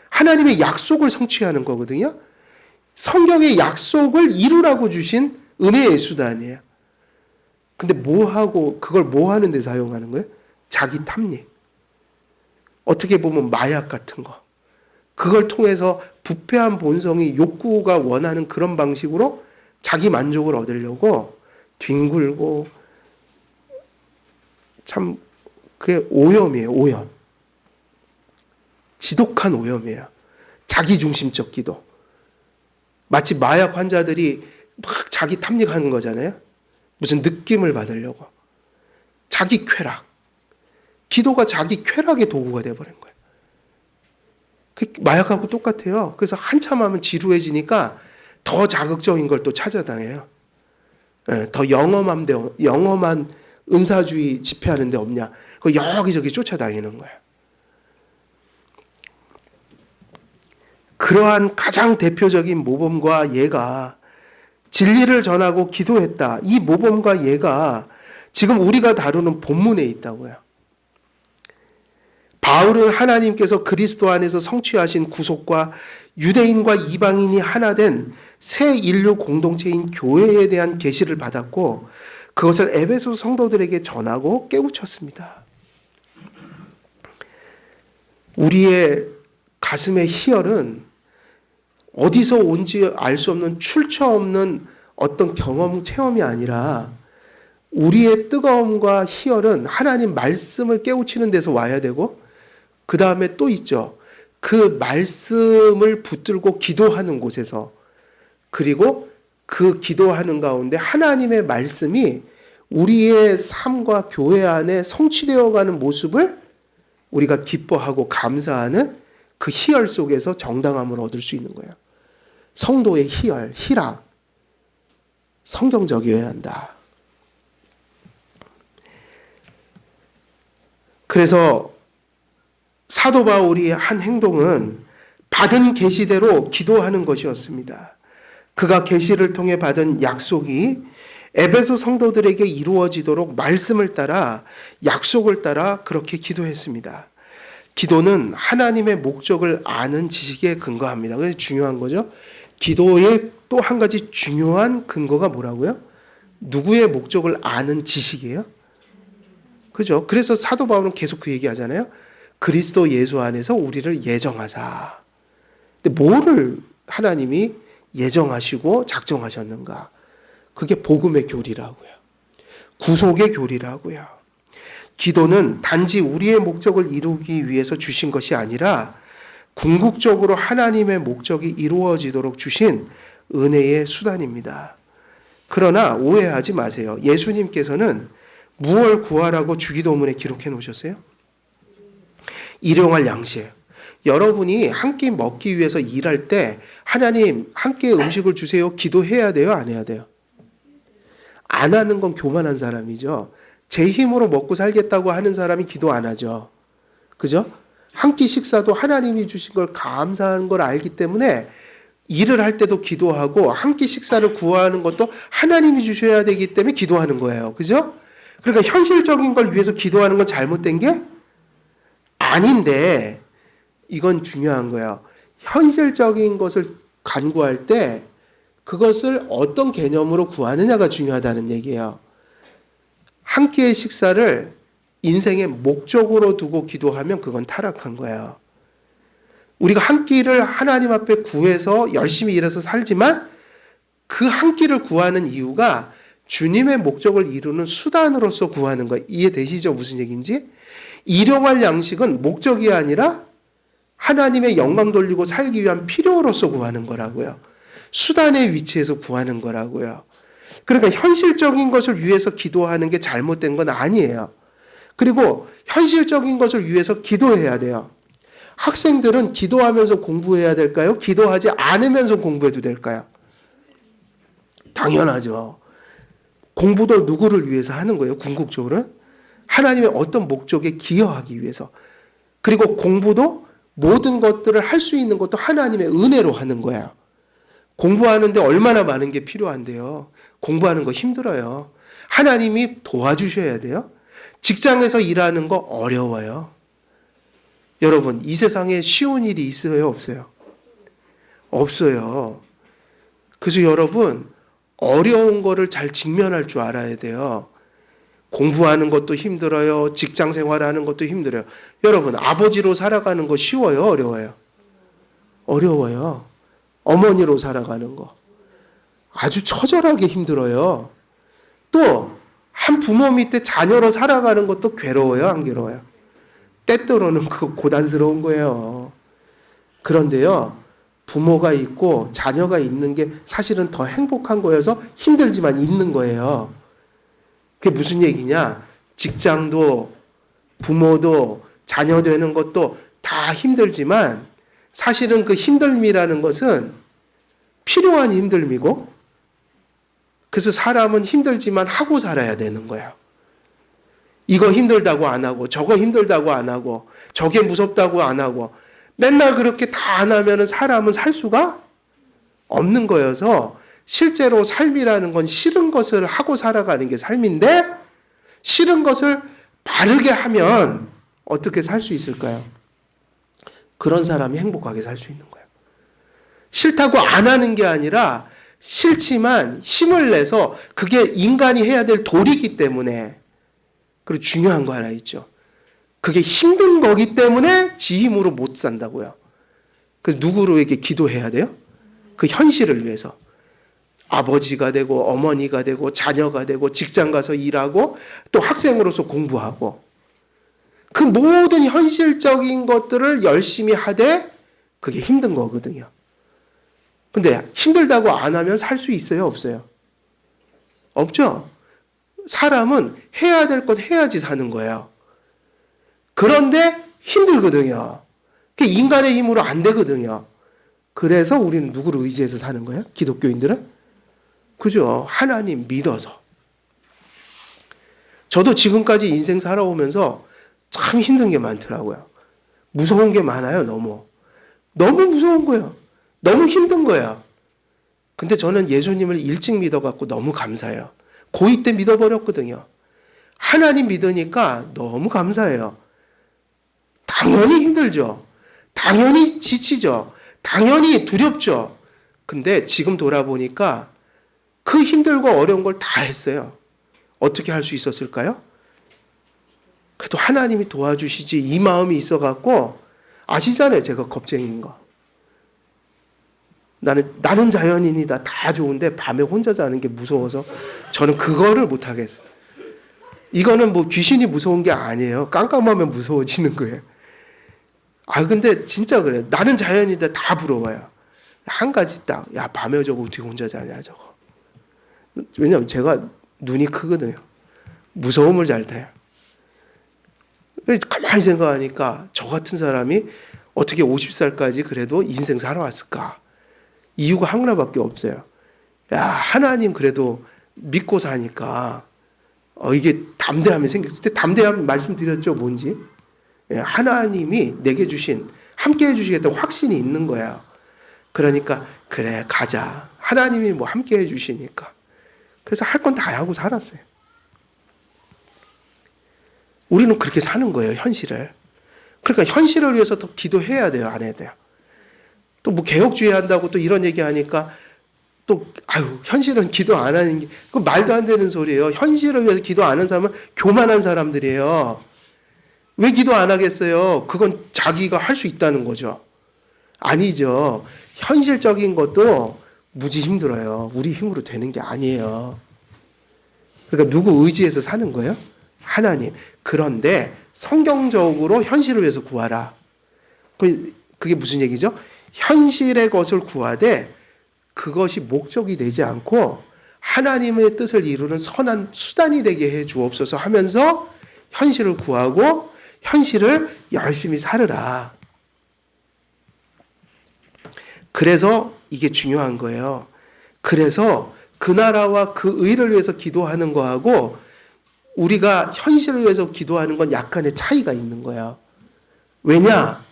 S1: 하나님의 약속을 성취하는 거거든요. 성경의 약속을 이루라고 주신 은혜의 수단이에요. 근데 그걸 뭐 하는 데 사용하는 거예요? 자기 탐닉. 어떻게 보면 마약 같은 거. 그걸 통해서 부패한 본성이 욕구가 원하는 그런 방식으로 자기 만족을 얻으려고 뒹굴고 참 그게 오염이에요. 오염. 지독한 오염이에요. 자기중심적 기도. 마치 마약 환자들이 막 자기 탐닉하는 거잖아요. 무슨 느낌을 받으려고. 자기 쾌락. 기도가 자기 쾌락의 도구가 되어버린 거예요. 마약하고 똑같아요. 그래서 한참 하면 지루해지니까 더 자극적인 걸 또 찾아다녀요. 더 영험한 은사주의 집회하는 데 없냐. 그 여기저기 쫓아다니는 거예요. 그러한 가장 대표적인 모범과 예가 진리를 전하고 기도했다. 이 모범과 예가 지금 우리가 다루는 본문에 있다고요. 바울은 하나님께서 그리스도 안에서 성취하신 구속과 유대인과 이방인이 하나 된 새 인류 공동체인 교회에 대한 계시를 받았고 그것을 에베소 성도들에게 전하고 깨우쳤습니다. 우리의 가슴의 희열은 어디서 온지 알 수 없는 출처 없는 어떤 경험, 체험이 아니라 우리의 뜨거움과 희열은 하나님 말씀을 깨우치는 데서 와야 되고 그 다음에 또 있죠. 그 말씀을 붙들고 기도하는 곳에서 그리고 그 기도하는 가운데 하나님의 말씀이 우리의 삶과 교회 안에 성취되어가는 모습을 우리가 기뻐하고 감사하는 그 희열 속에서 정당함을 얻을 수 있는 거예요. 성도의 희열, 희락, 성경적이어야 한다. 그래서 사도 바울이 한 행동은 받은 계시대로 기도하는 것이었습니다. 그가 계시를 통해 받은 약속이 에베소 성도들에게 이루어지도록 말씀을 따라 약속을 따라 그렇게 기도했습니다. 기도는 하나님의 목적을 아는 지식에 근거합니다. 그래서 중요한 거죠. 기도의 또 한 가지 중요한 근거가 뭐라고요? 누구의 목적을 아는 지식이에요? 그죠? 그래서 사도 바울은 계속 그 얘기하잖아요. 그리스도 예수 안에서 우리를 예정하사. 근데 뭐를 하나님이 예정하시고 작정하셨는가? 그게 복음의 교리라고요. 구속의 교리라고요. 기도는 단지 우리의 목적을 이루기 위해서 주신 것이 아니라 궁극적으로 하나님의 목적이 이루어지도록 주신 은혜의 수단입니다. 그러나 오해하지 마세요. 예수님께서는 무엇을 구하라고 주기도문에 기록해 놓으셨어요? 일용할 양식. 여러분이 한 끼 먹기 위해서 일할 때 하나님 한 끼의 음식을 주세요. 기도해야 돼요? 안 해야 돼요? 안 하는 건 교만한 사람이죠. 제 힘으로 먹고 살겠다고 하는 사람이 기도 안 하죠. 그죠? 한 끼 식사도 하나님이 주신 걸 감사하는 걸 알기 때문에 일을 할 때도 기도하고 한 끼 식사를 구하는 것도 하나님이 주셔야 되기 때문에 기도하는 거예요. 그죠? 그러니까 현실적인 걸 위해서 기도하는 건 잘못된 게 아닌데 이건 중요한 거예요. 현실적인 것을 간구할 때 그것을 어떤 개념으로 구하느냐가 중요하다는 얘기예요. 한 끼의 식사를 인생의 목적으로 두고 기도하면 그건 타락한 거예요. 우리가 한 끼를 하나님 앞에 구해서 열심히 일해서 살지만 그 한 끼를 구하는 이유가 주님의 목적을 이루는 수단으로서 구하는 거예요. 이해되시죠? 무슨 얘기인지? 일용할 양식은 목적이 아니라 하나님의 영광 돌리고 살기 위한 필요로서 구하는 거라고요. 수단의 위치에서 구하는 거라고요. 그러니까 현실적인 것을 위해서 기도하는 게 잘못된 건 아니에요. 그리고 현실적인 것을 위해서 기도해야 돼요. 학생들은 기도하면서 공부해야 될까요? 기도하지 않으면서 공부해도 될까요? 당연하죠. 공부도 누구를 위해서 하는 거예요? 궁극적으로 하나님의 어떤 목적에 기여하기 위해서. 그리고 공부도 모든 것들을 할 수 있는 것도 하나님의 은혜로 하는 거예요. 공부하는데 얼마나 많은 게 필요한데요. 공부하는 거 힘들어요. 하나님이 도와주셔야 돼요. 직장에서 일하는 거 어려워요. 여러분, 이 세상에 쉬운 일이 있어요? 없어요? 없어요. 그래서 여러분, 어려운 거를 잘 직면할 줄 알아야 돼요. 공부하는 것도 힘들어요. 직장 생활하는 것도 힘들어요. 여러분, 아버지로 살아가는 거 쉬워요? 어려워요? 어려워요. 어머니로 살아가는 거. 아주 처절하게 힘들어요. 또, 한 부모 밑에 자녀로 살아가는 것도 괴로워요? 안 괴로워요? 때때로는 그거 고단스러운 거예요. 그런데요, 부모가 있고 자녀가 있는 게 사실은 더 행복한 거여서 힘들지만 있는 거예요. 그게 무슨 얘기냐? 직장도 부모도 자녀 되는 것도 다 힘들지만 사실은 그 힘듦이라는 것은 필요한 힘듦이고 그래서 사람은 힘들지만 하고 살아야 되는 거예요. 이거 힘들다고 안 하고 저거 힘들다고 안 하고 저게 무섭다고 안 하고 맨날 그렇게 다 안 하면 사람은 살 수가 없는 거여서 실제로 삶이라는 건 싫은 것을 하고 살아가는 게 삶인데 싫은 것을 바르게 하면 어떻게 살 수 있을까요? 그런 사람이 행복하게 살 수 있는 거예요. 싫다고 안 하는 게 아니라 싫지만 힘을 내서 그게 인간이 해야 될 도리이기 때문에 그리고 중요한 거 하나 있죠. 그게 힘든 거기 때문에 지 힘으로 못 산다고요. 그래서 누구로에게 기도해야 돼요? 그 현실을 위해서. 아버지가 되고 어머니가 되고 자녀가 되고 직장 가서 일하고 또 학생으로서 공부하고 그 모든 현실적인 것들을 열심히 하되 그게 힘든 거거든요. 근데 힘들다고 안 하면 살 수 있어요? 없어요? 없죠? 사람은 해야 될 것 해야지 사는 거예요. 그런데 힘들거든요. 그게 인간의 힘으로 안 되거든요. 그래서 우리는 누구를 의지해서 사는 거예요? 기독교인들은? 그죠? 하나님 믿어서. 저도 지금까지 인생 살아오면서 참 힘든 게 많더라고요. 무서운 게 많아요, 너무. 너무 무서운 거예요. 너무 힘든 거예요. 근데 저는 예수님을 일찍 믿어갖고 너무 감사해요. 고2 때 믿어버렸거든요. 하나님 믿으니까 너무 감사해요. 당연히 힘들죠. 당연히 지치죠. 당연히 두렵죠. 근데 지금 돌아보니까 그 힘들고 어려운 걸 다 했어요. 어떻게 할 수 있었을까요? 그래도 하나님이 도와주시지 이 마음이 있어갖고 아시잖아요. 제가 겁쟁이인 거. 나는 자연인이다. 다 좋은데 밤에 혼자 자는 게 무서워서 저는 그거를 못 하겠어요. 이거는 뭐 귀신이 무서운 게 아니에요. 깜깜하면 무서워지는 거예요. 근데 진짜 그래요. 나는 자연인이다. 다 부러워요. 한 가지 딱. 야, 밤에 저거 어떻게 혼자 자냐 저거. 왜냐면 제가 눈이 크거든요. 무서움을 잘 타요. 가만히 생각하니까 저 같은 사람이 어떻게 50살까지 그래도 인생 살아왔을까? 이유가 하나밖에 없어요. 야, 하나님 그래도 믿고 사니까 이게 담대함이 생겼을 때 담대함 말씀드렸죠, 뭔지. 하나님이 내게 주신 함께 해주시겠다고 확신이 있는 거예요. 그러니까 그래 가자. 하나님이 뭐 함께 해주시니까. 그래서 할 건 다 하고 살았어요. 우리는 그렇게 사는 거예요, 현실을. 그러니까 현실을 위해서 더 기도해야 돼요, 안 해야 돼요? 또 뭐 개혁주의 한다고 또 이런 얘기 하니까 또 현실은 기도 안 하는 게 그 말도 안 되는 소리예요. 현실을 위해서 기도 안 하는 사람은 교만한 사람들이에요. 왜 기도 안 하겠어요? 그건 자기가 할 수 있다는 거죠. 아니죠. 현실적인 것도 무지 힘들어요. 우리 힘으로 되는 게 아니에요. 그러니까 누구 의지해서 사는 거예요? 하나님. 그런데 성경적으로 현실을 위해서 구하라. 그게 무슨 얘기죠? 현실의 것을 구하되 그것이 목적이 되지 않고 하나님의 뜻을 이루는 선한 수단이 되게 해 주옵소서 하면서 현실을 구하고 현실을 열심히 살으라. 그래서 이게 중요한 거예요. 그래서 그 나라와 그 의를 위해서 기도하는 거하고 우리가 현실을 위해서 기도하는 건 약간의 차이가 있는 거예요. 왜냐?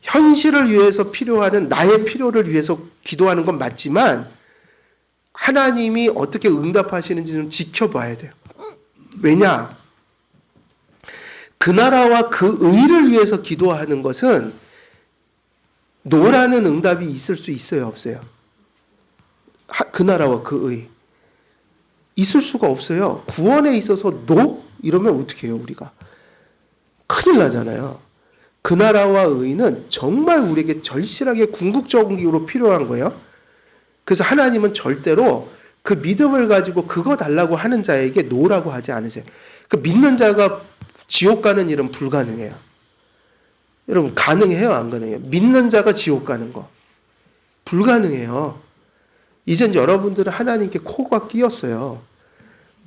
S1: 현실을 위해서 필요하는 나의 필요를 위해서 기도하는 건 맞지만 하나님이 어떻게 응답하시는지는 지켜봐야 돼요. 왜냐? 그 나라와 그 의를 위해서 기도하는 것은 노라는 응답이 있을 수 있어요, 없어요? 그 나라와 그 의. 있을 수가 없어요. 구원에 있어서 노? 이러면 어떻게 해요, 우리가? 큰일 나잖아요. 그 나라와 의는 정말 우리에게 절실하게 궁극적으로 필요한 거예요. 그래서 하나님은 절대로 그 믿음을 가지고 그거 달라고 하는 자에게 노라고 하지 않으세요. 그 믿는 자가 지옥 가는 일은 불가능해요. 여러분 가능해요, 안 가능해요? 믿는 자가 지옥 가는 거 불가능해요. 이젠 여러분들은 하나님께 코가 끼었어요.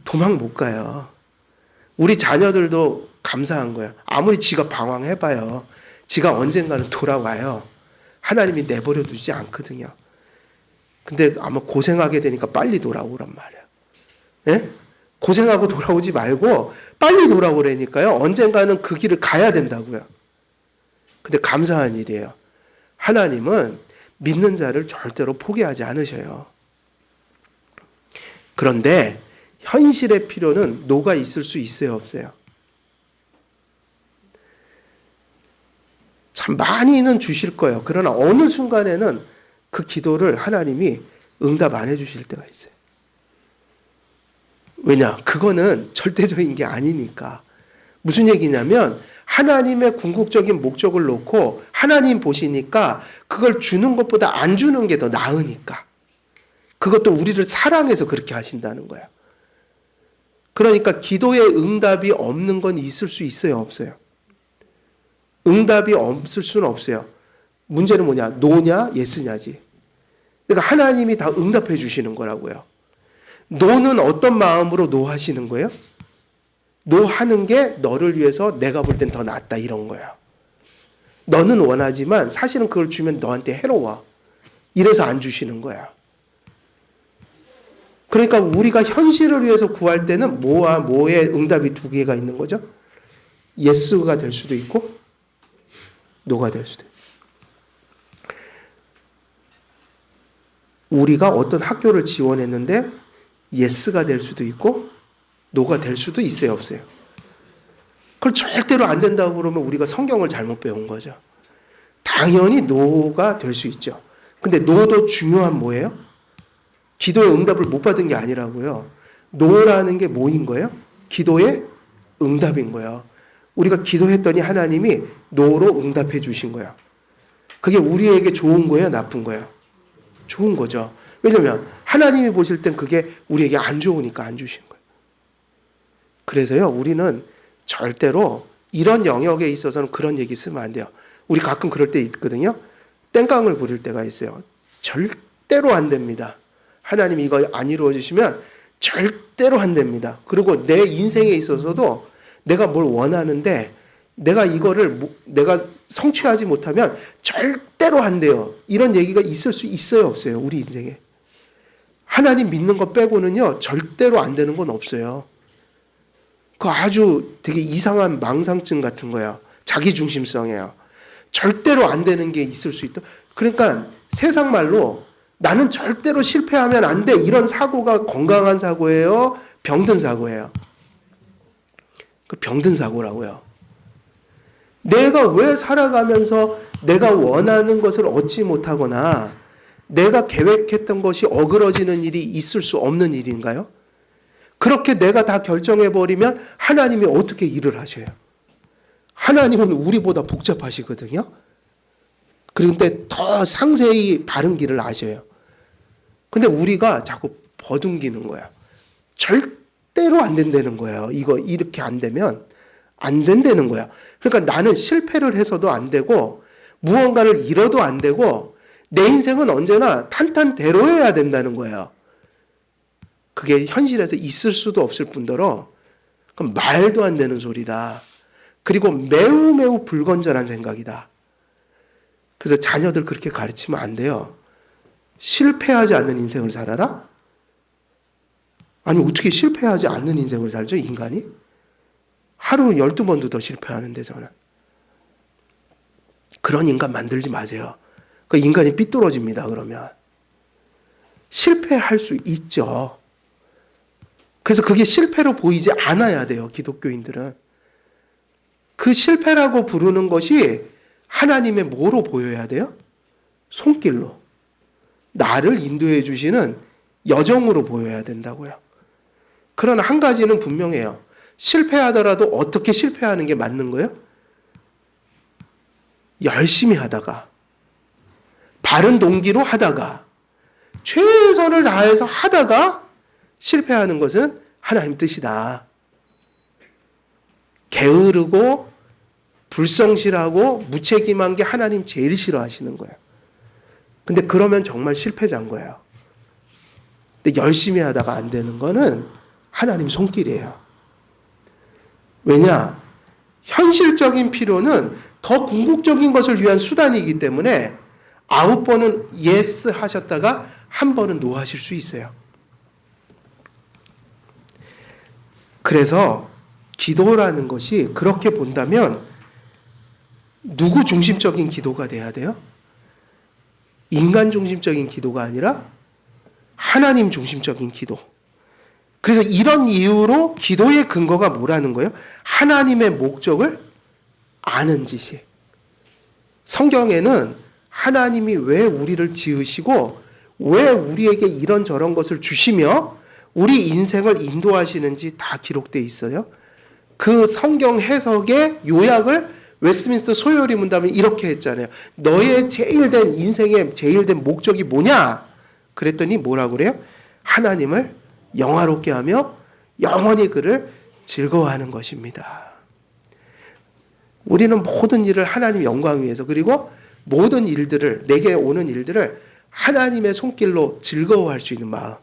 S1: 도망 못 가요. 우리 자녀들도 감사한 거예요. 아무리 지가 방황해봐요. 지가 언젠가는 돌아와요. 하나님이 내버려 두지 않거든요. 근데 아마 고생하게 되니까 빨리 돌아오란 말이에요. 예? 고생하고 돌아오지 말고 빨리 돌아오라니까요. 언젠가는 그 길을 가야 된다고요. 근데 감사한 일이에요. 하나님은 믿는 자를 절대로 포기하지 않으셔요. 그런데 현실의 필요는 노가 있을 수 있어요, 없어요? 참 많이는 주실 거예요. 그러나 어느 순간에는 그 기도를 하나님이 응답 안 해주실 때가 있어요. 왜냐? 그거는 절대적인 게 아니니까. 무슨 얘기냐면 하나님의 궁극적인 목적을 놓고 하나님 보시니까 그걸 주는 것보다 안 주는 게 더 나으니까. 그것도 우리를 사랑해서 그렇게 하신다는 거야. 그러니까 기도의 응답이 없는 건 있을 수 있어요, 없어요? 응답이 없을 수는 없어요. 문제는 뭐냐? 노냐, 예스냐지. 그러니까 하나님이 다 응답해 주시는 거라고요. 노는 어떤 마음으로 노하시는 거예요? 노하는 게 너를 위해서 내가 볼 땐 더 낫다 이런 거야. 너는 원하지만 사실은 그걸 주면 너한테 해로워. 이래서 안 주시는 거야. 그러니까 우리가 현실을 위해서 구할 때는 뭐와 뭐의 응답이 두 개가 있는 거죠. 예스가 될 수도 있고 노가 될 수도 있고. 우리가 어떤 학교를 지원했는데 예스가 될 수도 있고 노가 될 수도 있어요, 없어요? 그걸 절대로 안 된다고 그러면 우리가 성경을 잘못 배운 거죠. 당연히 노가 될 수 있죠. 근데 노도 중요한 뭐예요? 기도의 응답을 못 받은 게 아니라고요. 노라는 게 뭐인 거예요? 기도의 응답인 거예요. 우리가 기도했더니 하나님이 노로 응답해 주신 거예요. 그게 우리에게 좋은 거예요, 나쁜 거예요? 좋은 거죠. 왜냐면 하나님이 보실 땐 그게 우리에게 안 좋으니까 안 주신 거예요. 그래서요, 우리는 절대로 이런 영역에 있어서는 그런 얘기 쓰면 안 돼요. 우리 가끔 그럴 때 있거든요. 땡깡을 부릴 때가 있어요. 절대로 안 됩니다. 하나님이 이거 안 이루어주시면 절대로 안 됩니다. 그리고 내 인생에 있어서도 내가 뭘 원하는데 내가 이거를 내가 성취하지 못하면 절대로 안 돼요. 이런 얘기가 있을 수 있어요, 없어요? 우리 인생에. 하나님 믿는 것 빼고는요, 절대로 안 되는 건 없어요. 그 아주 되게 이상한 망상증 같은 거야. 자기중심성이에요. 절대로 안 되는 게 있을 수 있다. 그러니까 세상 말로 나는 절대로 실패하면 안 돼. 이런 사고가 건강한 사고예요? 병든 사고예요? 그 병든 사고라고요. 내가 왜 살아가면서 내가 원하는 것을 얻지 못하거나 내가 계획했던 것이 어그러지는 일이 있을 수 없는 일인가요? 그렇게 내가 다 결정해버리면 하나님이 어떻게 일을 하셔요? 하나님은 우리보다 복잡하시거든요. 그런데 더 상세히 바른 길을 아셔요. 근데 우리가 자꾸 버둥기는 거야. 절대로 안 된다는 거예요. 이거 이렇게 안 되면 안 된다는 거야. 그러니까 나는 실패를 해서도 안 되고 무언가를 잃어도 안 되고 내 인생은 언제나 탄탄대로여야 된다는 거예요. 그게 현실에서 있을 수도 없을 뿐더러 그럼 말도 안 되는 소리다. 그리고 매우 매우 불건전한 생각이다. 그래서 자녀들 그렇게 가르치면 안 돼요. 실패하지 않는 인생을 살아라? 아니 어떻게 실패하지 않는 인생을 살죠, 인간이? 하루 12번도 더 실패하는데 저는. 그런 인간 만들지 마세요. 그 인간이 삐뚤어집니다, 그러면. 실패할 수 있죠. 그래서 그게 실패로 보이지 않아야 돼요, 기독교인들은. 그 실패라고 부르는 것이 하나님의 뭐로 보여야 돼요? 손길로. 나를 인도해 주시는 여정으로 보여야 된다고요. 그러나 한 가지는 분명해요. 실패하더라도 어떻게 실패하는 게 맞는 거예요? 열심히 하다가, 바른 동기로 하다가, 최선을 다해서 하다가 실패하는 것은 하나님 뜻이다. 게으르고 불성실하고 무책임한 게 하나님 제일 싫어하시는 거예요. 근데 그러면 정말 실패자인 거예요. 근데 열심히 하다가 안 되는 거는 하나님 손길이에요. 왜냐? 현실적인 필요는 더 궁극적인 것을 위한 수단이기 때문에 9번은 예스 하셨다가 한 번은 노 하실 수 있어요. 그래서 기도라는 것이 그렇게 본다면 누구 중심적인 기도가 돼야 돼요? 인간 중심적인 기도가 아니라 하나님 중심적인 기도. 그래서 이런 이유로 기도의 근거가 뭐라는 거예요? 하나님의 목적을 아는 지식. 성경에는 하나님이 왜 우리를 지으시고 왜 우리에게 이런저런 것을 주시며 우리 인생을 인도하시는지 다 기록되어 있어요. 그 성경 해석의 요약을 웨스트민스터 소요리 문답은 이렇게 했잖아요. 너의 제일된 인생의 제일된 목적이 뭐냐? 그랬더니 뭐라고 그래요? 하나님을 영화롭게 하며 영원히 그를 즐거워하는 것입니다. 우리는 모든 일을 하나님 영광 위해서 그리고 모든 일들을 내게 오는 일들을 하나님의 손길로 즐거워할 수 있는 마음.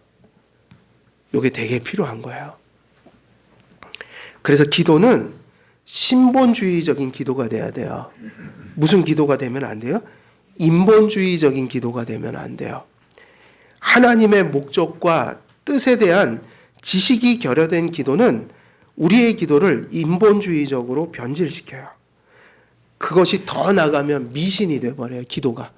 S1: 이게 되게 필요한 거예요. 그래서 기도는 신본주의적인 기도가 돼야 돼요. 무슨 기도가 되면 안 돼요? 인본주의적인 기도가 되면 안 돼요. 하나님의 목적과 뜻에 대한 지식이 결여된 기도는 우리의 기도를 인본주의적으로 변질시켜요. 그것이 더 나가면 미신이 돼버려요. 기도가.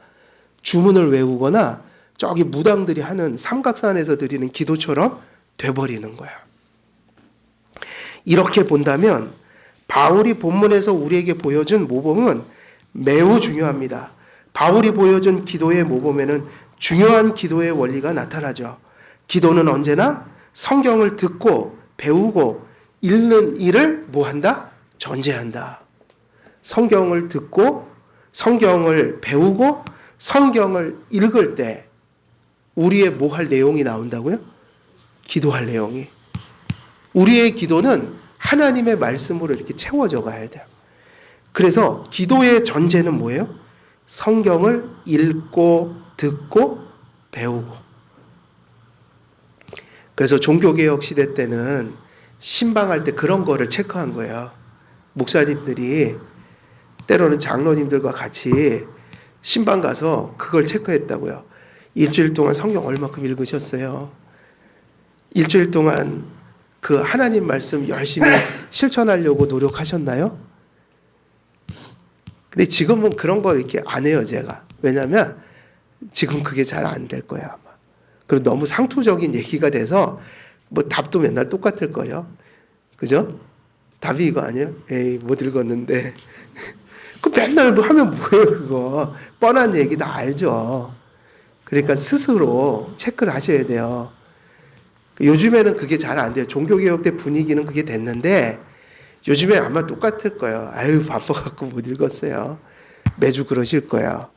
S1: 주문을 외우거나 저기 무당들이 하는 삼각산에서 드리는 기도처럼 돼버리는 거야. 이렇게 본다면 바울이 본문에서 우리에게 보여준 모범은 매우 중요합니다. 바울이 보여준 기도의 모범에는 중요한 기도의 원리가 나타나죠. 기도는 언제나 성경을 듣고 배우고 읽는 일을 뭐한다? 전제한다. 성경을 듣고 성경을 배우고 성경을 읽을 때 우리의 뭐 할 내용이 나온다고요? 기도할 내용이. 우리의 기도는 하나님의 말씀으로 이렇게 채워져 가야 돼요. 그래서 기도의 전제는 뭐예요? 성경을 읽고 듣고 배우고. 그래서 종교개혁 시대 때는 신방할 때 그런 거를 체크한 거예요. 목사님들이 때로는 장로님들과 같이 신방 가서 그걸 체크했다고요. 일주일 동안 성경 얼마큼 읽으셨어요? 일주일 동안 그 하나님 말씀 열심히 실천하려고 노력하셨나요? 근데 지금은 그런 걸 이렇게 안 해요, 제가. 왜냐하면 지금 그게 잘 안 될 거예요, 아마. 그리고 너무 상투적인 얘기가 돼서 뭐 답도 맨날 똑같을 거예요. 그죠? 답이 이거 아니에요? 에이, 못 읽었는데. 그 맨날 뭐 하면 뭐예요, 그거. 뻔한 얘기 다 알죠. 그러니까 스스로 체크를 하셔야 돼요. 요즘에는 그게 잘 안 돼요. 종교개혁 때 분위기는 그게 됐는데 요즘에 아마 똑같을 거예요. 아유, 바빠갖고 못 읽었어요. 매주 그러실 거예요.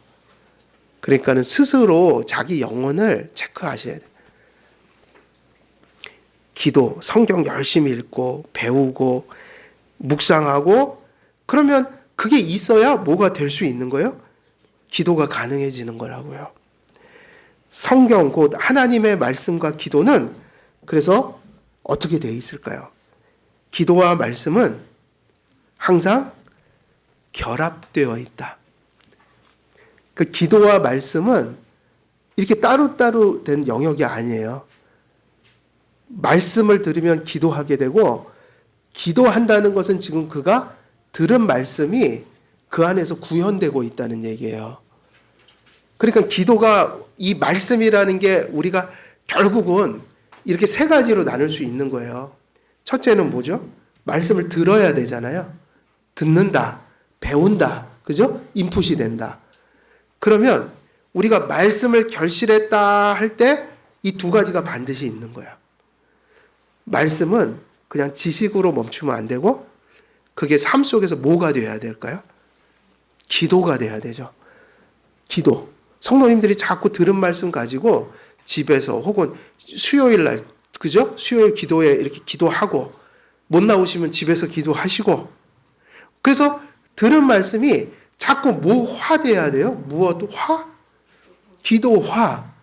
S1: 그러니까는 스스로 자기 영혼을 체크하셔야 돼요. 기도, 성경 열심히 읽고 배우고 묵상하고 그러면 그게 있어야 뭐가 될 수 있는 거예요? 기도가 가능해지는 거라고요. 성경 곧 하나님의 말씀과 기도는 그래서 어떻게 되어 있을까요? 기도와 말씀은 항상 결합되어 있다. 그 기도와 말씀은 이렇게 따로따로 된 영역이 아니에요. 말씀을 들으면 기도하게 되고 기도한다는 것은 지금 그가 들은 말씀이 그 안에서 구현되고 있다는 얘기예요. 그러니까 기도가 이 말씀이라는 게 우리가 결국은 이렇게 세 가지로 나눌 수 있는 거예요. 첫째는 뭐죠? 말씀을 들어야 되잖아요. 듣는다, 배운다, 그죠? 인풋이 된다. 그러면 우리가 말씀을 결실했다 할 때 이 두 가지가 반드시 있는 거야. 말씀은 그냥 지식으로 멈추면 안 되고 그게 삶 속에서 뭐가 돼야 될까요? 기도가 돼야 되죠. 기도. 성도님들이 자꾸 들은 말씀 가지고 집에서 혹은 수요일 날, 그죠? 수요일 기도에 이렇게 기도하고 못 나오시면 집에서 기도하시고 그래서 들은 말씀이 자꾸 뭐화돼야 돼요? 무엇 화? 기도화.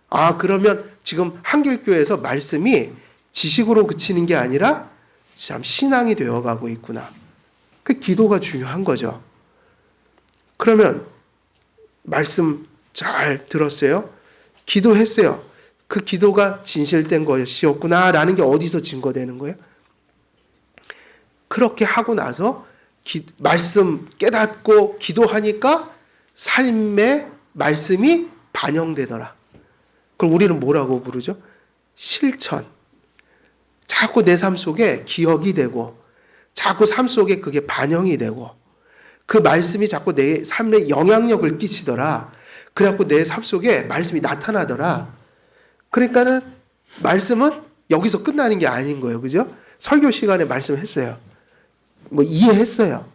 S1: 아, 그러면 지금 한길교회에서 말씀이 지식으로 그치는 게 아니라 참 신앙이 되어가고 있구나. 그 기도가 중요한 거죠. 그러면 말씀 잘 들었어요? 기도했어요. 그 기도가 진실된 것이었구나라는 게 어디서 증거되는 거예요? 그렇게 하고 나서 말씀 깨닫고 기도하니까 삶의 말씀이 반영되더라. 그럼 우리는 뭐라고 부르죠? 실천. 자꾸 내 삶 속에 기억이 되고 자꾸 삶 속에 그게 반영이 되고 그 말씀이 자꾸 내 삶에 영향력을 끼치더라. 그래갖고 내 삶 속에 말씀이 나타나더라. 그러니까는 말씀은 여기서 끝나는 게 아닌 거예요. 그죠? 설교 시간에 말씀했어요. 뭐 이해했어요.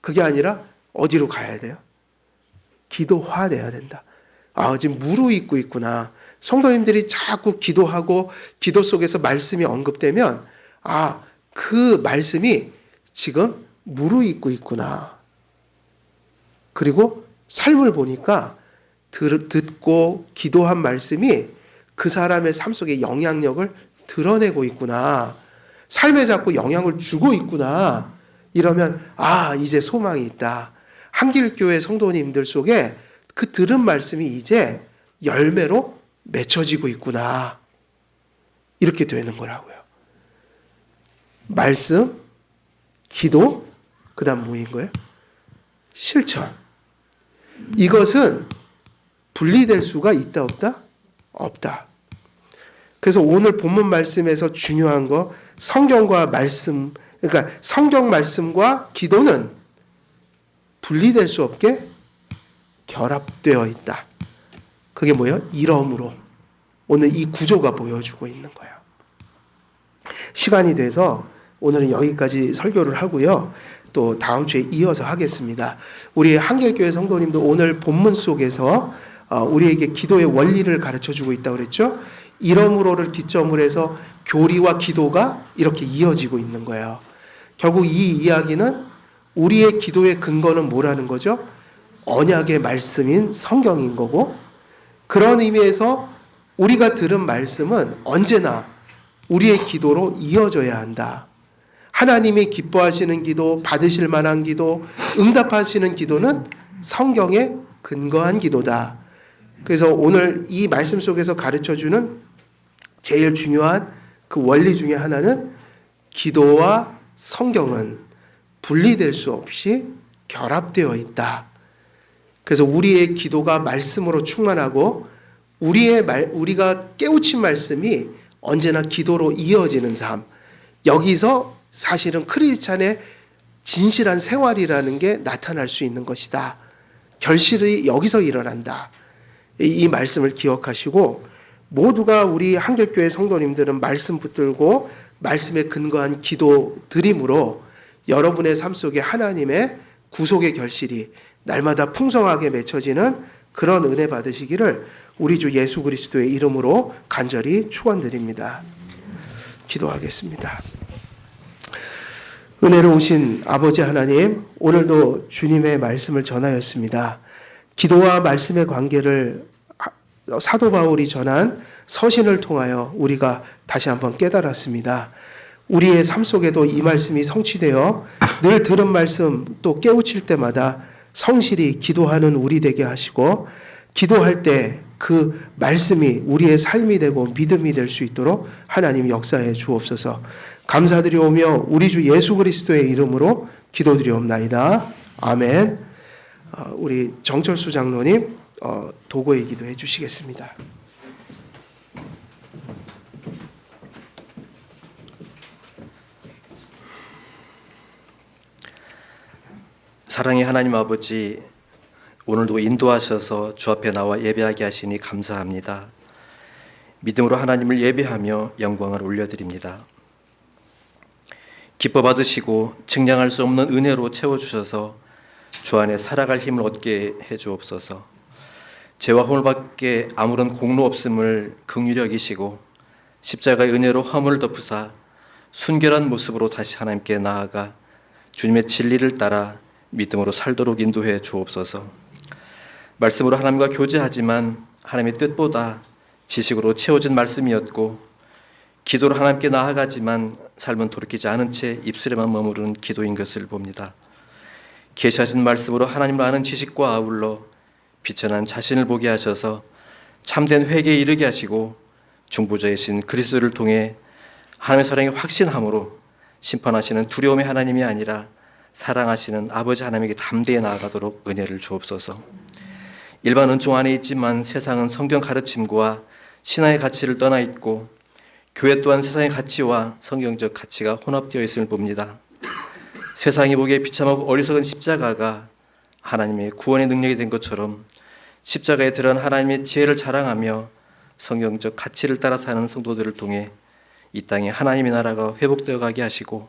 S1: 그게 아니라 어디로 가야 돼요? 기도화돼야 된다. 아, 지금 무르익고 있구나. 성도님들이 자꾸 기도하고 기도 속에서 말씀이 언급되면 아, 그 말씀이 지금 무르익고 있구나. 그리고 삶을 보니까 듣고 기도한 말씀이 그 사람의 삶 속에 영향력을 드러내고 있구나. 삶에 자꾸 영향을 주고 있구나. 이러면 아, 이제 소망이 있다. 한길교회 성도님들 속에 그 들은 말씀이 이제 열매로 맺혀지고 있구나. 이렇게 되는 거라고요. 말씀, 기도, 그 다음 뭐인 거예요? 실천. 이것은 분리될 수가 있다 없다? 없다. 그래서 오늘 본문 말씀에서 중요한 거 성경과 말씀, 그러니까 성경 말씀과 기도는 분리될 수 없게 결합되어 있다. 그게 뭐예요? 이러므로. 오늘 이 구조가 보여주고 있는 거예요. 시간이 돼서 오늘은 여기까지 설교를 하고요. 또 다음 주에 이어서 하겠습니다. 우리 한길교회 성도님도 오늘 본문 속에서 우리에게 기도의 원리를 가르쳐주고 있다고 그랬죠. 이러므로를 기점으로 해서 교리와 기도가 이렇게 이어지고 있는 거예요. 결국 이 이야기는 우리의 기도의 근거는 뭐라는 거죠? 언약의 말씀인 성경인 거고, 그런 의미에서 우리가 들은 말씀은 언제나 우리의 기도로 이어져야 한다. 하나님이 기뻐하시는 기도, 받으실 만한 기도, 응답하시는 기도는 성경에 근거한 기도다. 그래서 오늘 이 말씀 속에서 가르쳐주는 제일 중요한 그 원리 중에 하나는 기도와 성경은 분리될 수 없이 결합되어 있다. 그래서 우리의 기도가 말씀으로 충만하고 우리가 깨우친 말씀이 언제나 기도로 이어지는 삶. 여기서 사실은 크리스찬의 진실한 생활이라는 게 나타날 수 있는 것이다. 결실이 여기서 일어난다. 이 말씀을 기억하시고 모두가 우리 한길교회 성도님들은 말씀 붙들고 말씀에 근거한 기도 드림으로 여러분의 삶 속에 하나님의 구속의 결실이 날마다 풍성하게 맺혀지는 그런 은혜 받으시기를 우리 주 예수 그리스도의 이름으로 간절히 축원드립니다. 기도하겠습니다. 은혜로우신 아버지 하나님, 오늘도 주님의 말씀을 전하였습니다. 기도와 말씀의 관계를 사도 바울이 전한 서신을 통하여 우리가 다시 한번 깨달았습니다. 우리의 삶 속에도 이 말씀이 성취되어 늘 들은 말씀 또 깨우칠 때마다 성실히 기도하는 우리 되게 하시고, 기도할 때 그 말씀이 우리의 삶이 되고 믿음이 될 수 있도록 하나님 역사해 주옵소서. 감사드리오며 우리 주 예수 그리스도의 이름으로 기도드리옵나이다. 아멘. 우리 정철수 장로님 도고의 기도해 주시겠습니다.
S2: 사랑의 하나님 아버지, 오늘도 인도하셔서 주 앞에 나와 예배하게 하시니 감사합니다. 믿음으로 하나님을 예배하며 영광을 올려드립니다. 기뻐 받으시고 증량할 수 없는 은혜로 채워주셔서 주 안에 살아갈 힘을 얻게 해주옵소서. 죄와 허물밖에 아무런 공로 없음을 긍휼히 여기시고 십자가의 은혜로 허물을 덮으사 순결한 모습으로 다시 하나님께 나아가 주님의 진리를 따라 믿음으로 살도록 인도해 주옵소서. 말씀으로 하나님과 교제하지만 하나님의 뜻보다 지식으로 채워진 말씀이었고, 기도로 하나님께 나아가지만 삶은 돌이키지 않은 채 입술에만 머무르는 기도인 것을 봅니다. 계시하신 말씀으로 하나님을 아는 지식과 아울러 비천한 자신을 보게 하셔서 참된 회개에 이르게 하시고, 중보자이신 그리스도를 통해 하나님의 사랑에 확신함으로 심판하시는 두려움의 하나님이 아니라 사랑하시는 아버지 하나님에게 담대히 나아가도록 은혜를 주옵소서. 일반 은총 안에 있지만 세상은 성경 가르침과 신앙의 가치를 떠나 있고 교회 또한 세상의 가치와 성경적 가치가 혼합되어 있음을 봅니다. 세상이 보기에 비참하고 어리석은 십자가가 하나님의 구원의 능력이 된 것처럼 십자가에 들어간 하나님의 지혜를 자랑하며 성경적 가치를 따라 사는 성도들을 통해 이 땅에 하나님의 나라가 회복되어 가게 하시고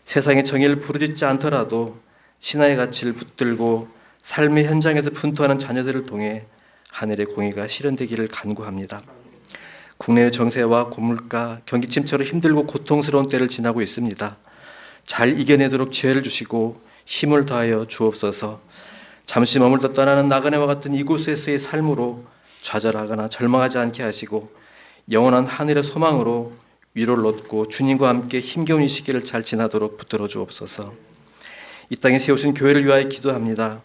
S2: 세상의 정의를 부르짖지 않더라도 신화의 가치를 붙들고 삶의 현장에서 분투하는 자녀들을 통해 하늘의 공의가 실현되기를 간구합니다. 국내의 정세와 고물가, 경기 침체로 힘들고 고통스러운 때를 지나고 있습니다. 잘 이겨내도록 지혜를 주시고 힘을 다하여 주옵소서. 잠시 머물다 떠나는 나그네와 같은 이곳에서의 삶으로 좌절하거나 절망하지 않게 하시고 영원한 하늘의 소망으로 위로를 얻고 주님과 함께 힘겨운 이 시기를 잘 지나도록 붙들어 주옵소서. 이 땅에 세우신 교회를 위하여 기도합니다.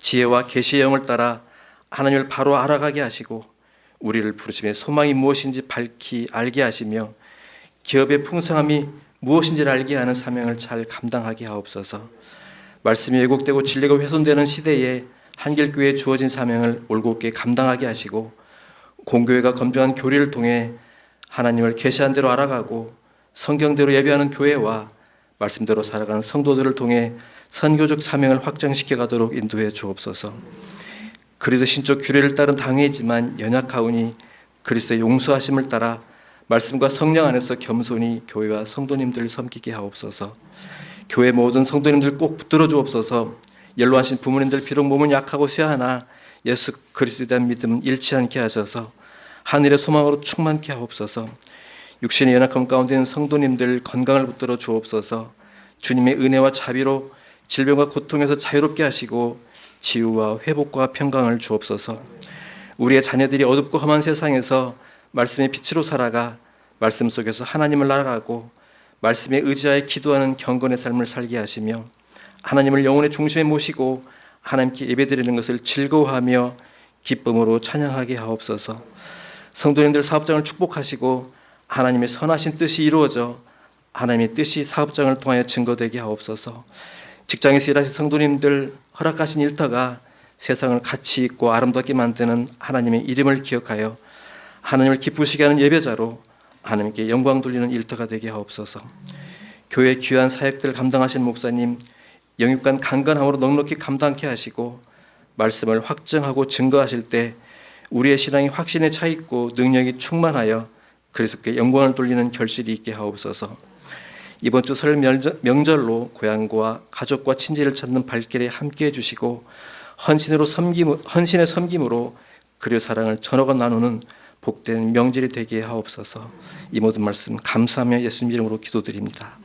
S2: 지혜와 계시의 영을 따라 하나님을 바로 알아가게 하시고 우리를 부르심의 소망이 무엇인지 밝히 알게 하시며 기업의 풍성함이 무엇인지를 알게 하는 사명을 잘 감당하게 하옵소서. 말씀이 왜곡되고 진리가 훼손되는 시대에 한길교회에 주어진 사명을 올곧게 감당하게 하시고 공교회가 검증한 교리를 통해 하나님을 계시한 대로 알아가고 성경대로 예배하는 교회와 말씀대로 살아가는 성도들을 통해 선교적 사명을 확장시켜 가도록 인도해 주옵소서. 그리스도 신적 규례를 따른 당회이지만 연약하오니 그리스도의 용서하심을 따라 말씀과 성령 안에서 겸손히 교회와 성도님들을 섬기게 하옵소서. 교회 모든 성도님들 꼭 붙들어 주옵소서. 연로하신 부모님들 비록 몸은 약하고 쇠하나 예수 그리스도에 대한 믿음은 잃지 않게 하셔서 하늘의 소망으로 충만케 하옵소서. 육신의 연약함 가운데 있는 성도님들 건강을 붙들어 주옵소서. 주님의 은혜와 자비로 질병과 고통에서 자유롭게 하시고 치유와 회복과 평강을 주옵소서. 우리의 자녀들이 어둡고 험한 세상에서 말씀의 빛으로 살아가 말씀 속에서 하나님을 알아가고 말씀에 의지하여 기도하는 경건의 삶을 살게 하시며 하나님을 영혼의 중심에 모시고 하나님께 예배드리는 것을 즐거워하며 기쁨으로 찬양하게 하옵소서. 성도님들 사업장을 축복하시고 하나님의 선하신 뜻이 이루어져 하나님의 뜻이 사업장을 통하여 증거되게 하옵소서. 직장에서 일하신 성도님들 허락하신 일터가 세상을 가치 있고 아름답게 만드는 하나님의 이름을 기억하여 하나님을 기쁘시게 하는 예배자로 하나님께 영광 돌리는 일터가 되게 하옵소서. 교회 귀한 사역들 감당하신 목사님 영육간 강건함으로 넉넉히 감당케 하시고 말씀을 확증하고 증거하실 때 우리의 신앙이 확신에 차 있고 능력이 충만하여 그리스도께 영광을 돌리는 결실이 있게 하옵소서. 이번 주 설 명절로 고향과 가족과 친지를 찾는 발길에 함께해 주시고 헌신의 섬김으로 그리스도의 사랑을 전어가 나누는 복된 명절이 되게 하옵소서. 이 모든 말씀 감사하며 예수님 이름으로 기도드립니다.